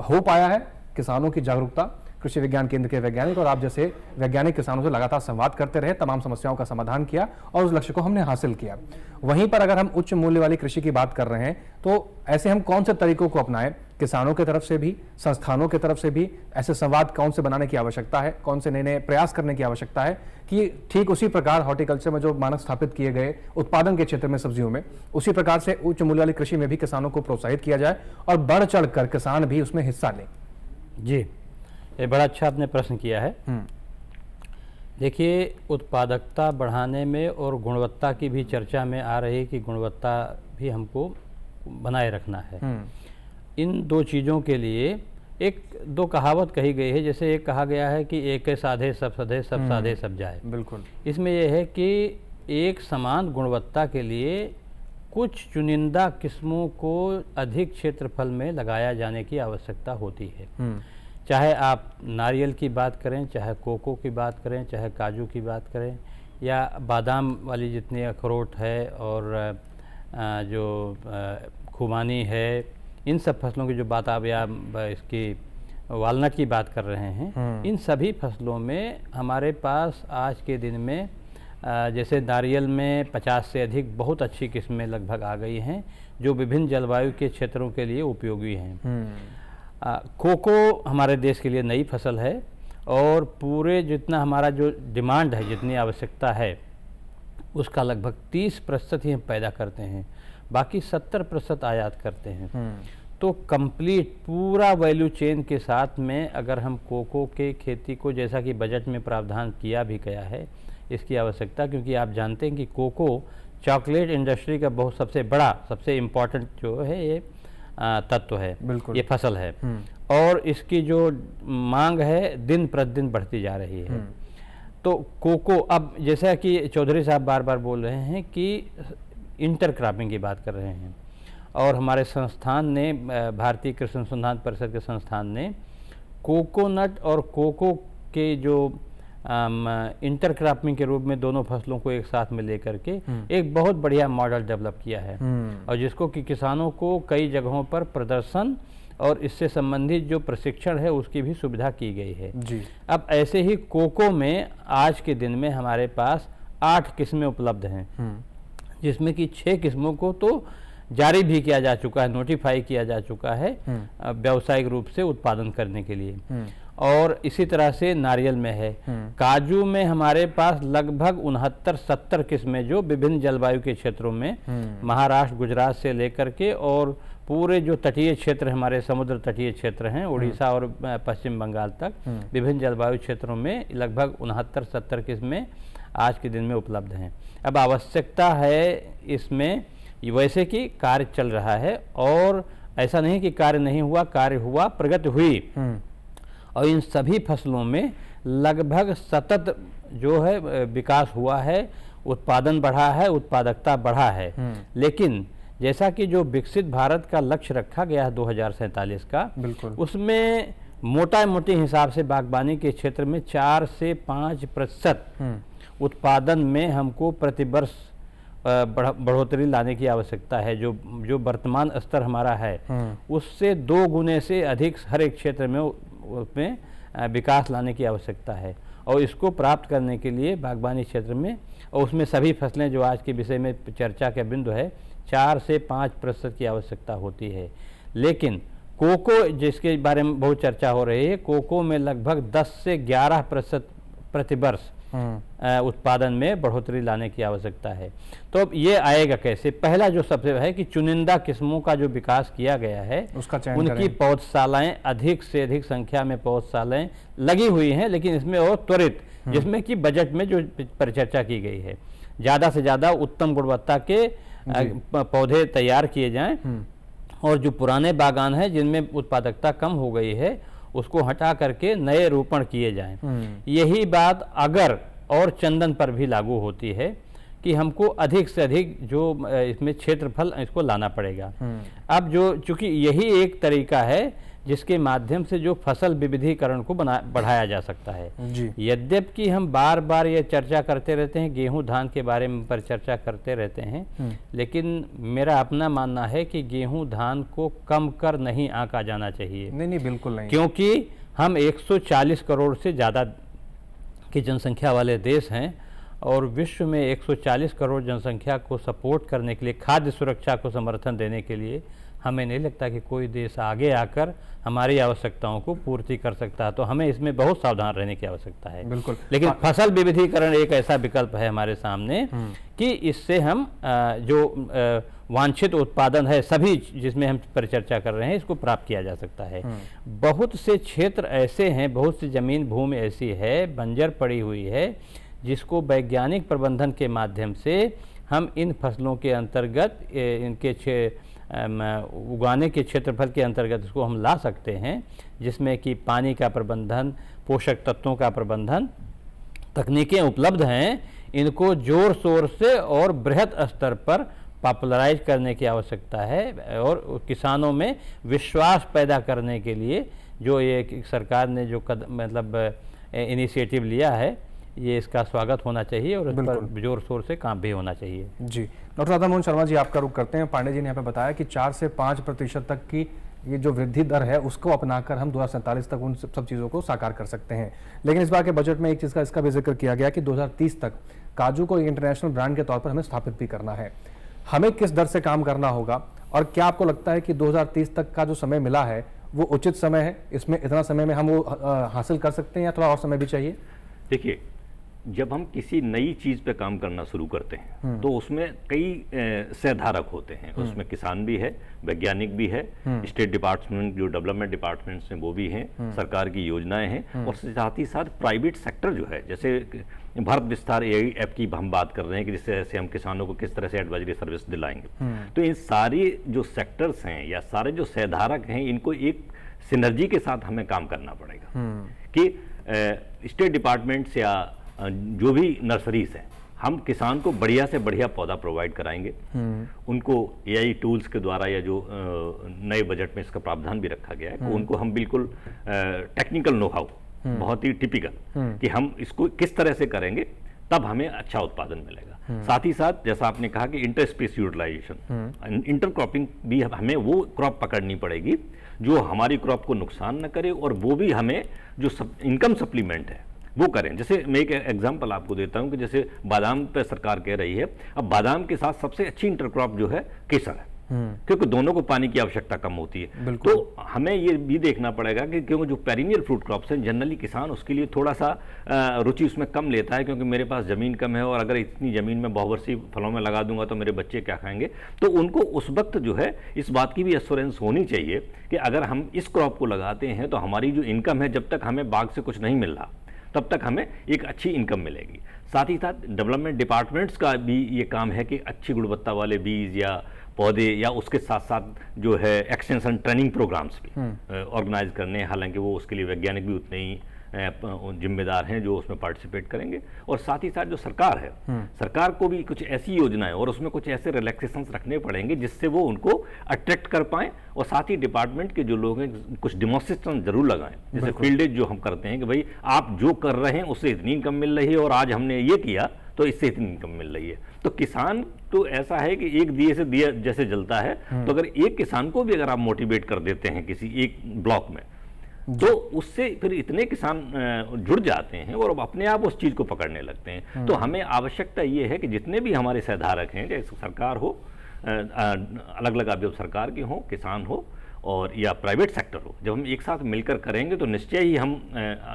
S2: हो पाया है किसानों की जागरूकता, कृषि विज्ञान केंद्र के वैज्ञानिक और आप जैसे वैज्ञानिक किसानों से लगातार संवाद करते रहे, तमाम समस्याओं का समाधान किया और उस लक्ष्य को हमने हासिल किया। वहीं पर अगर हम उच्च मूल्य वाली कृषि की बात कर रहे हैं तो ऐसे हम कौन से तरीकों को अपनाएं, किसानों की तरफ से भी, संस्थानों की तरफ से भी ऐसे संवाद कौन से बनाने की आवश्यकता है, कौन से नए नए प्रयास करने की आवश्यकता है कि ठीक उसी प्रकार हॉर्टिकल्चर में जो मानक स्थापित किए गए उत्पादन के क्षेत्र में सब्जियों में, उसी प्रकार से उच्च मूल्य वाली कृषि में भी किसानों को प्रोत्साहित किया जाए और बढ़ चढ़ कर किसान भी उसमें हिस्सा लें।
S6: जी, ये बड़ा अच्छा आपने प्रश्न किया है। देखिए, उत्पादकता बढ़ाने में और गुणवत्ता की भी चर्चा में आ रही है कि गुणवत्ता भी हमको बनाए रखना है। इन दो चीज़ों के लिए दो कहावत कही गई है। जैसे एक कहा गया है कि एक साधे सब सधे, सब साधे सब जाए।
S2: बिल्कुल।
S6: इसमें यह है कि एक समान गुणवत्ता के लिए कुछ चुनिंदा किस्मों को अधिक क्षेत्रफल में लगाया जाने की आवश्यकता होती है। चाहे आप नारियल की बात करें, चाहे कोको की बात करें, चाहे काजू की बात करें, या बादाम वाली जितनी अखरोट है और जो खुबानी है, इन सब फसलों की जो बात आप या इसकी वालनट की बात कर रहे हैं, इन सभी फसलों में हमारे पास आज के दिन में जैसे नारियल में 50 से अधिक बहुत अच्छी किस्में लगभग आ गई हैं जो विभिन्न जलवायु के क्षेत्रों के लिए उपयोगी हैं। कोको हमारे देश के लिए नई फसल है और पूरे जितना हमारा जो डिमांड है, जितनी आवश्यकता है, उसका लगभग 30% ही हम पैदा करते हैं, बाकी 70% आयात करते हैं। तो कंप्लीट पूरा वैल्यू चेन के साथ में अगर हम कोको के खेती को, जैसा कि बजट में प्रावधान किया भी गया है, इसकी आवश्यकता, क्योंकि आप जानते हैं कि कोको चॉकलेट इंडस्ट्री का बहुत सबसे बड़ा, सबसे इम्पोर्टेंट जो है ये तत्व है, ये फसल है, और इसकी जो मांग है दिन प्रतिदिन बढ़ती जा रही है। तो तो कोको, अब जैसा कि चौधरी साहब बार बार बोल रहे हैं कि इंटर क्रॉपिंग की बात कर रहे हैं, और हमारे संस्थान ने, भारतीय कृषि अनुसंधान परिषद के संस्थान ने कोकोनट और कोको के जो इंटर क्रॉपिंग के रूप में दोनों फसलों को एक साथ में लेकर के एक बहुत बढ़िया मॉडल डेवलप किया है, और जिसको कि किसानों को कई जगहों पर प्रदर्शन और इससे संबंधित जो प्रशिक्षण है उसकी भी सुविधा की गई है
S2: जी।
S6: अब ऐसे ही कोको में आज के दिन में हमारे पास 8 किस्में उपलब्ध हैं, जिसमें कि 6 किस्मों को तो जारी भी किया जा चुका है, नोटिफाई किया जा चुका है व्यावसायिक रूप से उत्पादन करने के लिए। और इसी तरह से नारियल में है, काजू में हमारे पास लगभग 69-70 किस्में जो विभिन्न जलवायु के क्षेत्रों में, महाराष्ट्र, गुजरात से लेकर के और पूरे जो तटीय क्षेत्र, हमारे समुद्र तटीय क्षेत्र हैं, उड़ीसा और पश्चिम बंगाल तक, विभिन्न जलवायु क्षेत्रों में लगभग 69-70 किस्में आज के दिन में उपलब्ध हैं। अब आवश्यकता है इसमें, वैसे कि कार्य चल रहा है, और ऐसा नहीं कि कार्य नहीं हुआ, कार्य हुआ, प्रगति हुई, और इन सभी फसलों में लगभग सतत जो है विकास हुआ है, उत्पादन बढ़ा है, उत्पादकता बढ़ा है। लेकिन जैसा कि जो विकसित भारत का लक्ष्य रखा गया है 2047 का, उसमें मोटे हिसाब से बागवानी के क्षेत्र में 4 से 5% उत्पादन में हमको प्रतिवर्ष बढ़ोतरी लाने की आवश्यकता है। जो वर्तमान स्तर हमारा है उससे 2 गुने से अधिक हर एक क्षेत्र में उसमें विकास लाने की आवश्यकता है, और इसको प्राप्त करने के लिए बागवानी क्षेत्र में, और उसमें सभी फसलें जो आज के विषय में चर्चा का बिंदु है, 4 से 5% की आवश्यकता होती है। लेकिन कोको, जिसके बारे में बहुत चर्चा हो रही है, कोको में लगभग 10 से 11% प्रतिवर्ष उत्पादन में बढ़ोतरी लाने की आवश्यकता है। तो अब ये आएगा कैसे? पहला जो सबसे है कि चुनिंदा किस्मों का जो विकास किया गया है,
S2: उसका चयन
S6: उनकी पौधशालाएं, अधिक से अधिक संख्या में पौधशालाएं लगी हुई हैं, लेकिन इसमें और त्वरित, जिसमें कि बजट में जो परिचर्चा की गई है, ज़्यादा से ज़्यादा उत्तम गुणवत्ता के पौधे तैयार किए जाएं, और जो पुराने बागान हैं जिनमें उत्पादकता कम हो गई है उसको हटा करके नए रोपण किए जाएं। यही बात अगर और चंदन पर भी लागू होती है कि हमको अधिक से अधिक जो इसमें क्षेत्रफल इसको लाना पड़ेगा। अब जो चूंकि यही एक तरीका है जिसके माध्यम से जो फसल विविधीकरण को बढ़ाया जा सकता है। यद्यपि हम बार बार ये चर्चा करते रहते हैं, गेहूं धान के बारे में पर चर्चा करते रहते हैं, लेकिन मेरा अपना मानना है कि गेहूं धान को कम कर नहीं आंका जाना चाहिए।
S2: नहीं, बिल्कुल नहीं,
S6: क्योंकि हम 140 करोड़ से ज़्यादा की जनसंख्या वाले देश हैं, और विश्व में 140 करोड़ जनसंख्या को सपोर्ट करने के लिए, खाद्य सुरक्षा को समर्थन देने के लिए हमें नहीं लगता कि कोई देश आगे आकर हमारी आवश्यकताओं को पूर्ति कर सकता है। तो हमें इसमें बहुत सावधान रहने की आवश्यकता है।
S2: बिल्कुल।
S6: लेकिन फसल विविधीकरण एक ऐसा विकल्प है हमारे सामने कि इससे हम जो वांछित उत्पादन है सभी जिसमें हम परिचर्चा कर रहे हैं, इसको प्राप्त किया जा सकता है। बहुत से क्षेत्र ऐसे हैं, बहुत सी जमीन भूमि ऐसी है, बंजर पड़ी हुई है, जिसको वैज्ञानिक प्रबंधन के माध्यम से हम इन फसलों के अंतर्गत, इनके उगाने के क्षेत्रफल के अंतर्गत इसको हम ला सकते हैं, जिसमें कि पानी का प्रबंधन, पोषक तत्वों का प्रबंधन, तकनीकें उपलब्ध हैं। इनको जोर शोर से और बृहद स्तर पर पॉपुलराइज करने की आवश्यकता है, और किसानों में विश्वास पैदा करने के लिए जो ये सरकार ने जो इनिशिएटिव लिया है, ये इसका स्वागत होना चाहिए, और इस पर जोर शोर से काम भी होना चाहिए।
S2: जी, डॉक्टर राधा मोहन शर्मा जी, आपका रुख करते हैं। पांडे जी ने यहाँ पे बताया कि 4 से 5% तक की ये जो वृद्धि दर है उसको अपनाकर हम 2047 तक उन सब चीज़ों को साकार कर सकते हैं। लेकिन इस बार के बजट में एक चीज़ का इसका भी जिक्र किया गया कि 2030 तक काजू को इंटरनेशनल ब्रांड के तौर पर हमें स्थापित भी करना है। हमें किस दर से काम करना होगा, और क्या आपको लगता है कि 2030 तक का जो समय मिला है वो उचित समय है? इसमें इतना समय में हम वो हासिल कर सकते हैं या थोड़ा और समय भी चाहिए?
S7: देखिए, जब हम किसी नई चीज़ पे काम करना शुरू करते हैं तो उसमें कई सहधारक होते हैं। उसमें किसान भी है, वैज्ञानिक भी है, स्टेट डिपार्टमेंट जो डेवलपमेंट डिपार्टमेंट्स हैं वो भी हैं, सरकार की योजनाएं हैं, और साथ ही साथ प्राइवेट सेक्टर जो है, जैसे भारत विस्तार एआई ऐप की हम बात कर रहे हैं कि जिससे हम किसानों को किस तरह से एडवाइजरी सर्विस दिलाएंगे। तो इन सारी जो सेक्टर्स हैं या सारे जो सहधारक हैं, इनको एक सिनर्जी के साथ हमें काम करना पड़ेगा कि स्टेट डिपार्टमेंट्स या जो भी नर्सरीज हैं, हम किसान को बढ़िया से बढ़िया पौधा प्रोवाइड कराएंगे। उनको एआई टूल्स के द्वारा, या जो नए बजट में इसका प्रावधान भी रखा गया है, तो उनको हम बिल्कुल टेक्निकल नो हाउ, बहुत ही टिपिकल कि हम इसको किस तरह से करेंगे तब हमें अच्छा उत्पादन मिलेगा। साथ ही साथ जैसा आपने कहा कि इंटर स्पेस यूटिलाइजेशन, इंटरक्रॉपिंग भी हमें वो क्रॉप पकड़नी पड़ेगी जो हमारी क्रॉप को नुकसान न करे, और वो भी हमें जो इनकम सप्लीमेंट है वो करें। जैसे मैं एक एग्जांपल आपको देता हूं कि जैसे बादाम पे सरकार कह रही है, अब बादाम के साथ सबसे अच्छी इंटरक्रॉप जो है केसर है, क्योंकि दोनों को पानी की आवश्यकता कम होती है। तो हमें ये भी देखना पड़ेगा कि क्योंकि जो पेरिनियल फ्रूट क्रॉप्स हैं, जनरली किसान उसके लिए थोड़ा सा रुचि उसमें कम लेता है, क्योंकि मेरे पास ज़मीन कम है और अगर इतनी ज़मीन में बहुवर्षीय फलों में लगा दूंगा तो मेरे बच्चे क्या खाएंगे। तो उनको उस वक्त जो है इस बात की भी एश्योरेंस होनी चाहिए कि अगर हम इस क्रॉप को लगाते हैं तो हमारी जो इनकम है, जब तक हमें बाग से कुछ नहीं मिल रहा तब तक हमें एक अच्छी इनकम मिलेगी। साथ ही साथ डेवलपमेंट डिपार्टमेंट्स का भी ये काम है कि अच्छी गुणवत्ता वाले बीज या पौधे, या उसके साथ साथ जो है एक्सटेंशन ट्रेनिंग प्रोग्राम्स भी ऑर्गेनाइज करने हैं। हालांकि वो उसके लिए वैज्ञानिक भी उतने ही जिम्मेदार हैं जो उसमें पार्टिसिपेट करेंगे। और साथ ही साथ जो सरकार है, सरकार को भी कुछ ऐसी योजनाएं और उसमें कुछ ऐसे रिलैक्सेशंस रखने पड़ेंगे जिससे वो उनको अट्रैक्ट कर पाएं, और साथ ही डिपार्टमेंट के जो लोग हैं कुछ डेमोन्स्ट्रेशन जरूर लगाएं। जैसे फील्डेज जो हम करते हैं कि भाई आप जो कर रहे हैं उससे इतनी इनकम मिल रही है, और आज हमने ये किया तो इससे इतनी इनकम मिल रही है। तो किसान तो ऐसा है कि एक दिए से दिया जैसे जलता है, तो अगर एक किसान को भी अगर आप मोटिवेट कर देते हैं किसी एक ब्लॉक में, तो उससे फिर इतने किसान जुड़ जाते हैं और अब अपने आप उस चीज को पकड़ने लगते हैं। तो हमें आवश्यकता ये है कि जितने भी हमारे सहधारक हैं, जैसे सरकार हो, अलग अलग आप जब सरकार के हो, किसान हो और या प्राइवेट सेक्टर हो, जब हम एक साथ मिलकर करेंगे तो निश्चय ही हम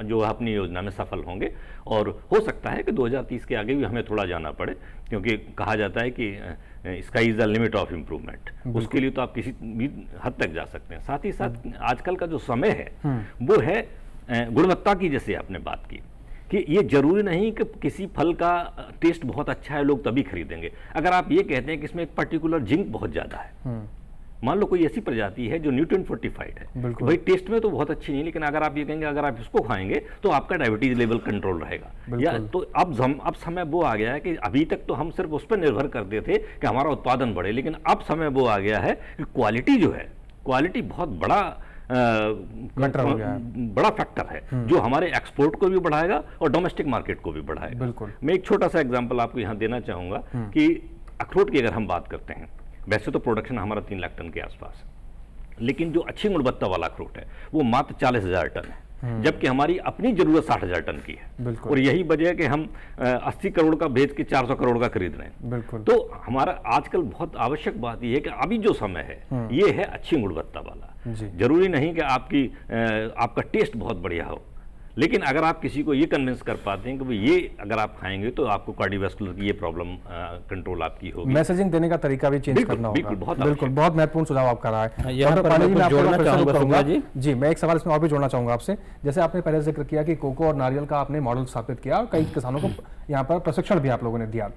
S7: जो अपनी योजना में सफल होंगे। और हो सकता है कि 2030 के आगे भी हमें थोड़ा जाना पड़े, क्योंकि कहा जाता है कि sky is the limit of improvement, उसके लिए तो आप किसी भी हद तक जा सकते हैं। साथ ही साथ आजकल का जो समय है वो है गुणवत्ता की, जैसे आपने बात की कि ये जरूरी नहीं कि किसी फल का टेस्ट बहुत अच्छा है लोग तभी खरीदेंगे। अगर आप ये कहते हैं कि इसमें एक पर्टिकुलर जिंक बहुत ज़्यादा है, मान लो कोई ऐसी प्रजाति है जो न्यूट्रिएंट फोर्टिफाइड है, भाई टेस्ट में तो बहुत अच्छी नहीं, लेकिन अगर आप ये कहेंगे अगर आप इसको खाएंगे तो आपका डायबिटीज लेवल कंट्रोल रहेगा, या तो अब समय वो आ गया है कि अभी तक तो हम सिर्फ उस पर निर्भर करते थे कि हमारा उत्पादन बढ़े, लेकिन अब समय वो आ गया है कि क्वालिटी जो है, क्वालिटी बहुत बड़ा फैक्टर है जो हमारे एक्सपोर्ट को भी बढ़ाएगा और डोमेस्टिक मार्केट को भी बढ़ाएगा। मैं एक छोटा सा एग्जांपल आपको यहाँ देना चाहूंगा कि अखरोट की अगर हम बात करते हैं, वैसे तो प्रोडक्शन हमारा 3 लाख टन के आसपास है, लेकिन जो अच्छी गुणवत्ता वाला अखरोट है वो मात्र 40,000 टन है, जबकि हमारी अपनी जरूरत 60,000 टन की है। और यही वजह है कि हम 80 करोड़ का बेच के 400 करोड़ का खरीद रहे हैं। तो हमारा आजकल बहुत आवश्यक बात यह है कि अभी जो समय है ये है अच्छी गुणवत्ता वाला। जरूरी नहीं कि आपका टेस्ट बहुत बढ़िया हो, लेकिन अगर आप किसी को ये कन्विंस कर पाते हैं कि भाई ये अगर आप खाएंगे तो आपको कार्डियोवैस्कुलर की ये प्रॉब्लम कंट्रोल आपकी होगी।
S2: मैसेजिंग देने का तरीका भी चेंज करना होगा। बिल्कुल बहुत महत्वपूर्ण सुझाव आपका रहा है। जी मैं एक सवाल इसमें और भी जोड़ना चाहूंगा आपसे। जैसे आपने पहले जिक्र किया कि कोको और नारियल का आपने मॉडल स्थापित किया और कई किसानों को यहाँ पर प्रशिक्षण भी आप लोगों ने दिया।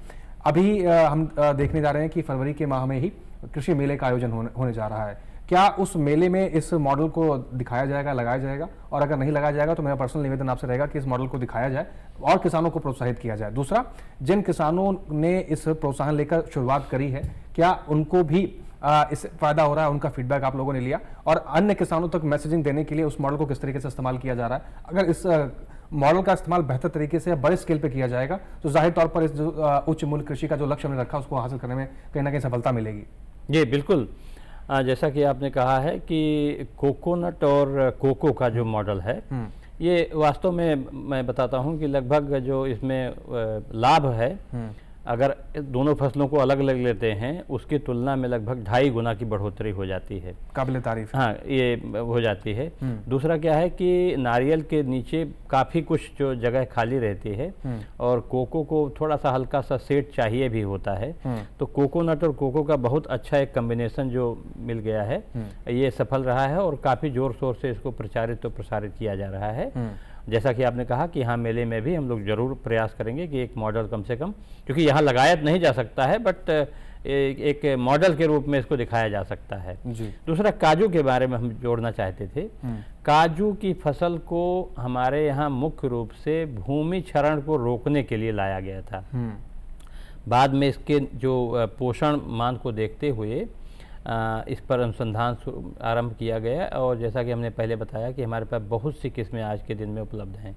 S2: अभी हम देखने जा रहे हैं कि फरवरी के माह में ही कृषि मेले का आयोजन होने जा रहा है। क्या उस मेले में इस मॉडल को दिखाया जाएगा, लगाया जाएगा? और अगर नहीं लगाया जाएगा तो मेरा पर्सनल निवेदन आपसे रहेगा कि इस मॉडल को दिखाया जाए और किसानों को प्रोत्साहित किया जाए। दूसरा, जिन किसानों ने इस प्रोत्साहन लेकर शुरुआत करी है, क्या उनको भी इससे फायदा हो रहा है? उनका फीडबैक आप लोगों ने लिया? और अन्य किसानों तक मैसेजिंग देने के लिए उस मॉडल को किस तरीके से इस्तेमाल किया जा रहा है? अगर इस मॉडल का इस्तेमाल बेहतर तरीके से बड़े स्केल पे किया जाएगा तो जाहिर तौर पर इस जो उच्च मूल्य कृषि का जो लक्ष्य हमने रखा उसको हासिल करने में कहीं ना कहीं सफलता मिलेगी।
S6: जी बिल्कुल, जैसा कि आपने कहा है कि कोकोनट और कोको का जो मॉडल है ये वास्तव में मैं बताता हूँ कि लगभग जो इसमें लाभ है, अगर दोनों फसलों को अलग अलग लेते हैं उसकी तुलना में लगभग 2.5 गुना की बढ़ोतरी हो जाती है।
S2: काबिल तारीफ।
S6: हाँ, ये हो जाती है। दूसरा क्या है कि नारियल के नीचे काफ़ी कुछ जो जगह खाली रहती है और कोको को थोड़ा सा हल्का सा सेट चाहिए भी होता है, तो कोकोनट और कोको का बहुत अच्छा एक कम्बिनेशन जो मिल गया है ये सफल रहा है और काफ़ी जोर शोर से इसको प्रचारित तो प्रसारित किया जा रहा है। जैसा कि आपने कहा कि हाँ, मेले में भी हम लोग जरूर प्रयास करेंगे कि एक मॉडल कम से कम, क्योंकि यहाँ लगाया नहीं जा सकता है, बट एक मॉडल के रूप में इसको दिखाया जा सकता है।
S2: जी।
S6: दूसरा काजू के बारे में हम जोड़ना चाहते थे। काजू की फसल को हमारे यहाँ मुख्य रूप से भूमि क्षरण को रोकने के लिए लाया गया था। बाद में इसके जो पोषण मान को देखते हुए इस पर अनुसंधान आरंभ किया गया और जैसा कि हमने पहले बताया कि हमारे पास बहुत सी किस्में आज के दिन में उपलब्ध हैं,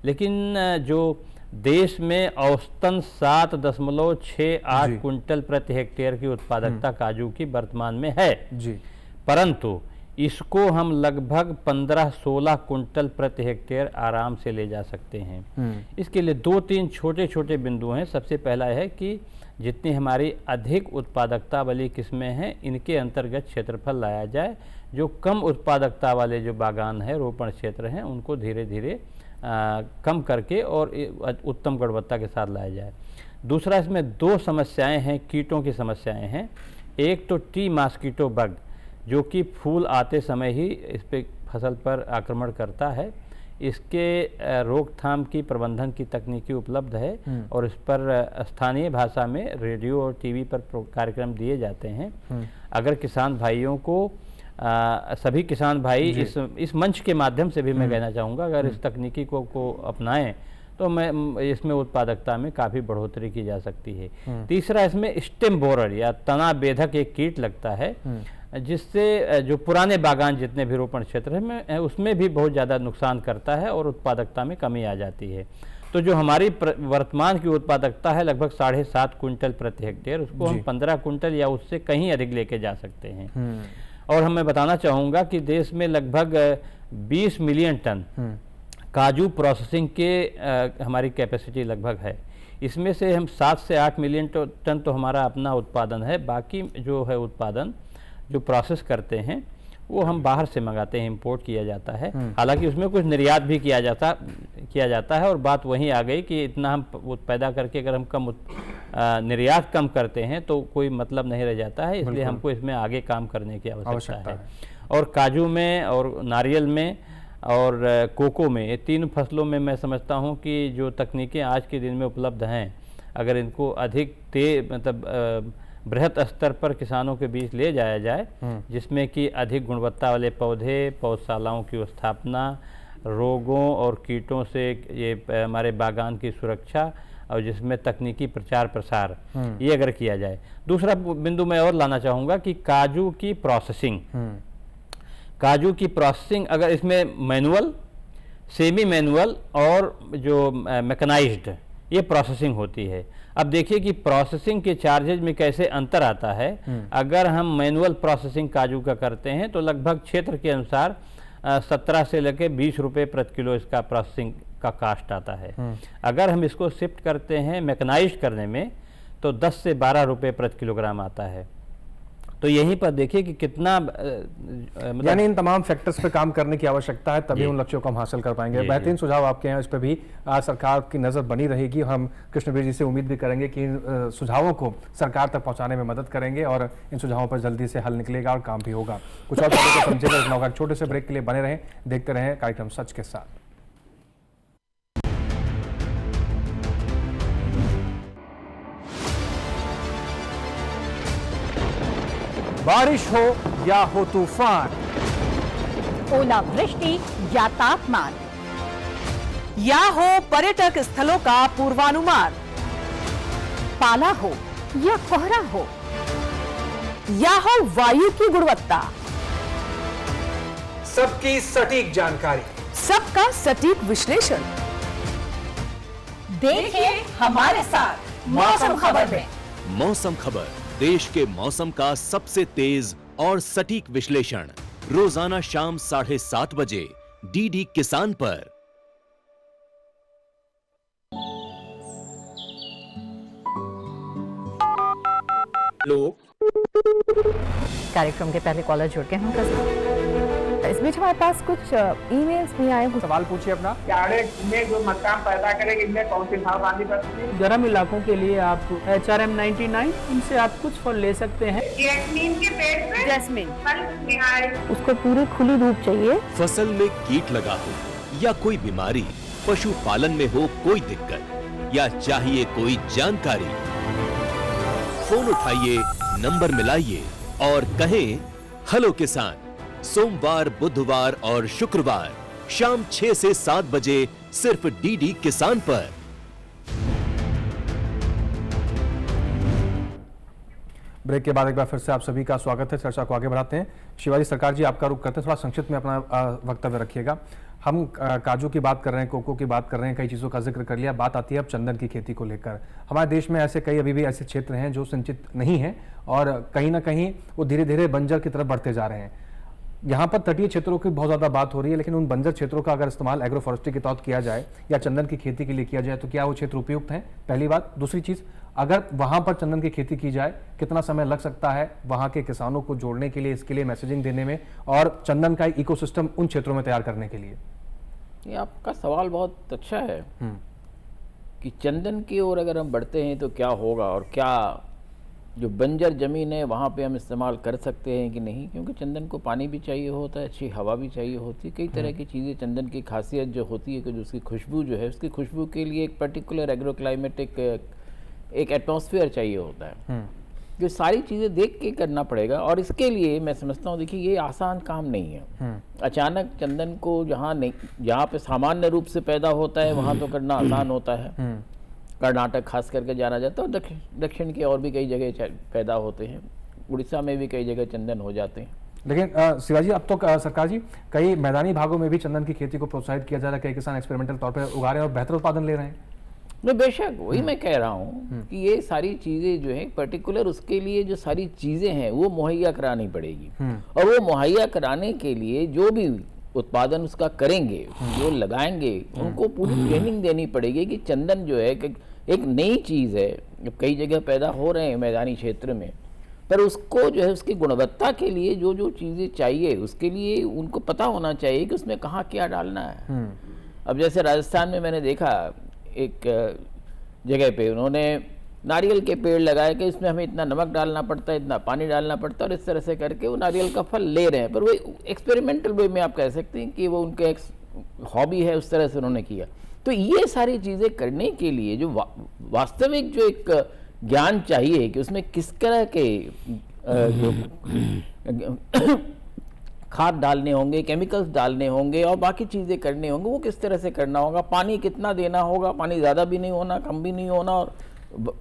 S6: लेकिन जो देश में औसतन 7.68 कुंटल प्रति हेक्टेयर की उत्पादकता काजू की वर्तमान में है
S2: जी,
S6: परंतु इसको हम लगभग 15-16 कुंटल प्रति हेक्टेयर आराम से ले जा सकते हैं। इसके लिए 2-3 छोटे छोटे बिंदु हैं। सबसे पहला है कि जितनी हमारी अधिक उत्पादकता वाली किस्में हैं इनके अंतर्गत क्षेत्रफल लाया जाए, जो कम उत्पादकता वाले जो बागान है रोपण क्षेत्र हैं उनको धीरे धीरे कम करके और उत्तम गुणवत्ता के साथ लाया जाए। दूसरा, इसमें 2 समस्याएं हैं, कीटों की समस्याएं हैं। एक तो टी मॉस्किटो बग जो कि फूल आते समय ही इस पे फसल पर आक्रमण करता है। इसके रोकथाम की प्रबंधन की तकनीकी उपलब्ध है और इस पर स्थानीय भाषा में रेडियो और टीवी पर कार्यक्रम दिए जाते हैं। अगर किसान भाइयों को सभी किसान भाई इस मंच के माध्यम से भी मैं कहना चाहूँगा, अगर इस तकनीकी को अपनाएं तो मैं इसमें उत्पादकता में काफ़ी बढ़ोतरी की जा सकती है। तीसरा, इसमें स्टेम बोरर या तना बेधक एक कीट लगता है जिससे जो पुराने बागान जितने भी रोपण क्षेत्र में उसमें भी बहुत ज़्यादा नुकसान करता है और उत्पादकता में कमी आ जाती है। तो जो हमारी वर्तमान की उत्पादकता है लगभग 7.5 कुंटल प्रति हेक्टेयर, उसको हम 15 कुंटल या उससे कहीं अधिक लेके जा सकते हैं। और मैं बताना चाहूँगा कि देश में लगभग 20 मिलियन टन काजू प्रोसेसिंग के हमारी कैपेसिटी लगभग है। इसमें से हम 7 से 8 मिलियन टन तो हमारा अपना उत्पादन है, बाकी जो है उत्पादन जो प्रोसेस करते हैं वो हम बाहर से मंगाते हैं, इंपोर्ट किया जाता है। हालांकि उसमें कुछ निर्यात भी किया जाता है और बात वहीं आ गई कि इतना हम पैदा करके अगर हम निर्यात कम करते हैं तो कोई मतलब नहीं रह जाता है, इसलिए हमको इसमें आगे काम करने की आवश्यकता है। और काजू में और नारियल में और कोको में, ये 3 फसलों में मैं समझता हूँ कि जो तकनीकें आज के दिन में उपलब्ध हैं, अगर इनको अधिक बृहत स्तर पर किसानों के बीच ले जाया जाए, जिसमें कि अधिक गुणवत्ता वाले पौधे, पौधशालाओं की स्थापना, रोगों और कीटों से ये हमारे बागान की सुरक्षा और जिसमें तकनीकी प्रचार प्रसार, ये अगर किया जाए। दूसरा बिंदु मैं और लाना चाहूँगा कि काजू की प्रोसेसिंग अगर इसमें मैनुअल, सेमी मैनुअल और जो मैकेनाइज्ड ये प्रोसेसिंग होती है। अब देखिए कि प्रोसेसिंग के चार्जेज में कैसे अंतर आता है। अगर हम मैनुअल प्रोसेसिंग काजू का करते हैं तो लगभग क्षेत्र के अनुसार 17 से लेकर 20 रुपये प्रति किलो इसका प्रोसेसिंग का कास्ट आता है। अगर हम इसको शिफ्ट करते हैं मैकेनाइज्ड करने में तो 10 से 12 रुपये प्रति किलोग्राम आता है। तो यहीं पर देखिए कि कितना
S2: यानी इन तमाम फैक्टर्स पे काम करने की आवश्यकता है, तभी उन लक्ष्यों को हम हासिल कर पाएंगे। बेहतरीन सुझाव आपके हैं, इस पर भी सरकार की नज़र बनी रहेगी। हम कृष्णवीर जी से उम्मीद भी करेंगे कि इन सुझावों को सरकार तक पहुंचाने में मदद करेंगे और इन सुझावों पर जल्दी से हल निकलेगा और काम भी होगा। कुछ और बातों को समझेगा। छोटे से ब्रेक के लिए बने रहें, देखते रहें कार्यक्रम सच के साथ। बारिश हो या हो तूफान,
S9: ओलावृष्टि या तापमान, या हो पर्यटक स्थलों का पूर्वानुमान, पाला हो या कोहरा हो, या हो वायु की गुणवत्ता,
S12: सबकी सटीक जानकारी,
S9: सबका सटीक विश्लेषण देखिए हमारे साथ मौसम खबर में।
S1: मौसम खबर, देश के मौसम का सबसे तेज और सटीक विश्लेषण, रोजाना शाम 7:30 बजे डीडी किसान पर।
S13: कार्यक्रम के पहले कॉलर जुड़ के हम इस बीच हमारे पास कुछ ईमेल्स भी आए हैं।
S2: सवाल पूछिए अपना।
S10: में जो मकान पैदा करेगी इनमें कौन सी सावधानी बरतनी है?
S11: गर्म इलाकों के लिए आप HRM 99 इनसे आप कुछ फल ले सकते हैं।
S10: जैस्मीन के पेड़ पे
S9: जैस्मीन
S13: उसको पूरी खुली धूप चाहिए।
S1: फसल में कीट लगा हो या कोई बीमारी, पशुपालन में हो कोई दिक्कत या चाहिए कोई जानकारी, फोन उठाइए नंबर मिलाइए और कहें हेलो किसान। सोमवार, बुधवार और शुक्रवार शाम 6 से 7 बजे सिर्फ डीडी किसान पर।
S2: ब्रेक के बाद एक बार फिर से आप सभी का स्वागत है। चर्चा को आगे बढ़ाते हैं। शिवाजी सरकार जी, आपका रुख करते हैं, थोड़ा संक्षिप्त में अपना वक्तव्य रखिएगा। हम काजू की बात कर रहे हैं, कोको की बात कर रहे हैं, कई चीज़ों का जिक्र कर लिया। बात आती है अब चंदन की खेती को लेकर। हमारे देश में ऐसे कई अभी भी ऐसे क्षेत्र हैं जो सिंचित नहीं हैं और कहीं ना कहीं वो धीरे धीरे बंजर की तरफ बढ़ते जा रहे हैं। यहाँ पर तटीय क्षेत्रों की बहुत ज़्यादा बात हो रही है, लेकिन उन बंजर क्षेत्रों का अगर इस्तेमाल एग्रो फॉरेस्ट्री के तहत किया जाए या चंदन की खेती के लिए किया जाए तो क्या वो क्षेत्र उपयुक्त हैं? पहली बात। दूसरी चीज़, अगर वहाँ पर चंदन की खेती की जाए कितना समय लग सकता है वहाँ के किसानों को जोड़ने के लिए, इसके लिए मैसेजिंग देने में और चंदन का इकोसिस्टम उन क्षेत्रों में तैयार करने के लिए?
S8: ये आपका सवाल बहुत अच्छा है कि चंदन की ओर अगर हम बढ़ते हैं तो क्या होगा और क्या जो बंजर ज़मीन है वहाँ पे हम इस्तेमाल कर सकते हैं कि नहीं, क्योंकि चंदन को पानी भी चाहिए होता है, अच्छी हवा भी चाहिए होती है, कई तरह की चीज़ें। चंदन की खासियत जो होती है कि जो उसकी खुशबू जो है, उसकी खुशबू के लिए एक पर्टिकुलर एग्रो क्लाइमेटिक एक एटमॉस्फेयर चाहिए होता है। जो सारी चीज़ें देख के करना पड़ेगा और इसके लिए मैं समझता हूँ, देखिए ये आसान काम नहीं है। अचानक चंदन को जहाँ पे सामान्य रूप से पैदा होता है वहाँ तो करना आसान होता है। कर्नाटक खास करके जाना जाता है और दक्षिण के और भी कई जगह पैदा होते हैं, उड़ीसा में भी कई जगह चंदन हो जाते हैं।
S2: लेकिन शिवाजी, अब तो सरकार जी कई मैदानी भागों में भी चंदन की खेती को प्रोत्साहित किया जा रहा है, कई किसान एक्सपेरिमेंटल तौर पर उगा रहे हैं और बेहतर उत्पादन ले रहे हैं।
S8: नहीं, बेशक वही मैं कह रहा हूँ कि ये सारी चीज़ें जो है पर्टिकुलर उसके लिए जो सारी चीज़ें हैं वो मुहैया करानी पड़ेगी और वो मुहैया कराने के लिए जो भी उत्पादन उसका करेंगे, जो लगाएंगे, उनको पूरी ट्रेनिंग देनी पड़ेगी कि चंदन जो है एक नई चीज़ है, कई जगह पैदा हो रहे हैं मैदानी क्षेत्र में, पर उसको जो है उसकी गुणवत्ता के लिए जो जो चीज़ें चाहिए उसके लिए उनको पता होना चाहिए कि उसमें कहाँ क्या डालना है। अब जैसे राजस्थान में मैंने देखा एक जगह पे उन्होंने नारियल के पेड़ लगाए कि इसमें हमें इतना नमक डालना पड़ता है, इतना पानी डालना पड़ता है और इस तरह से करके वो नारियल का फल ले रहे हैं। पर वो एक्सपेरिमेंटल वे में आप कह सकते हैं कि वो उनका एक हॉबी है, उस तरह से उन्होंने किया। तो ये सारी चीज़ें करने के लिए जो वास्तविक जो एक ज्ञान चाहिए कि उसमें किस तरह के खाद डालने होंगे, केमिकल्स डालने होंगे और बाकी चीज़ें करने होंगे, वो किस तरह से करना होगा, पानी कितना देना होगा, पानी ज़्यादा भी नहीं होना, कम भी नहीं होना और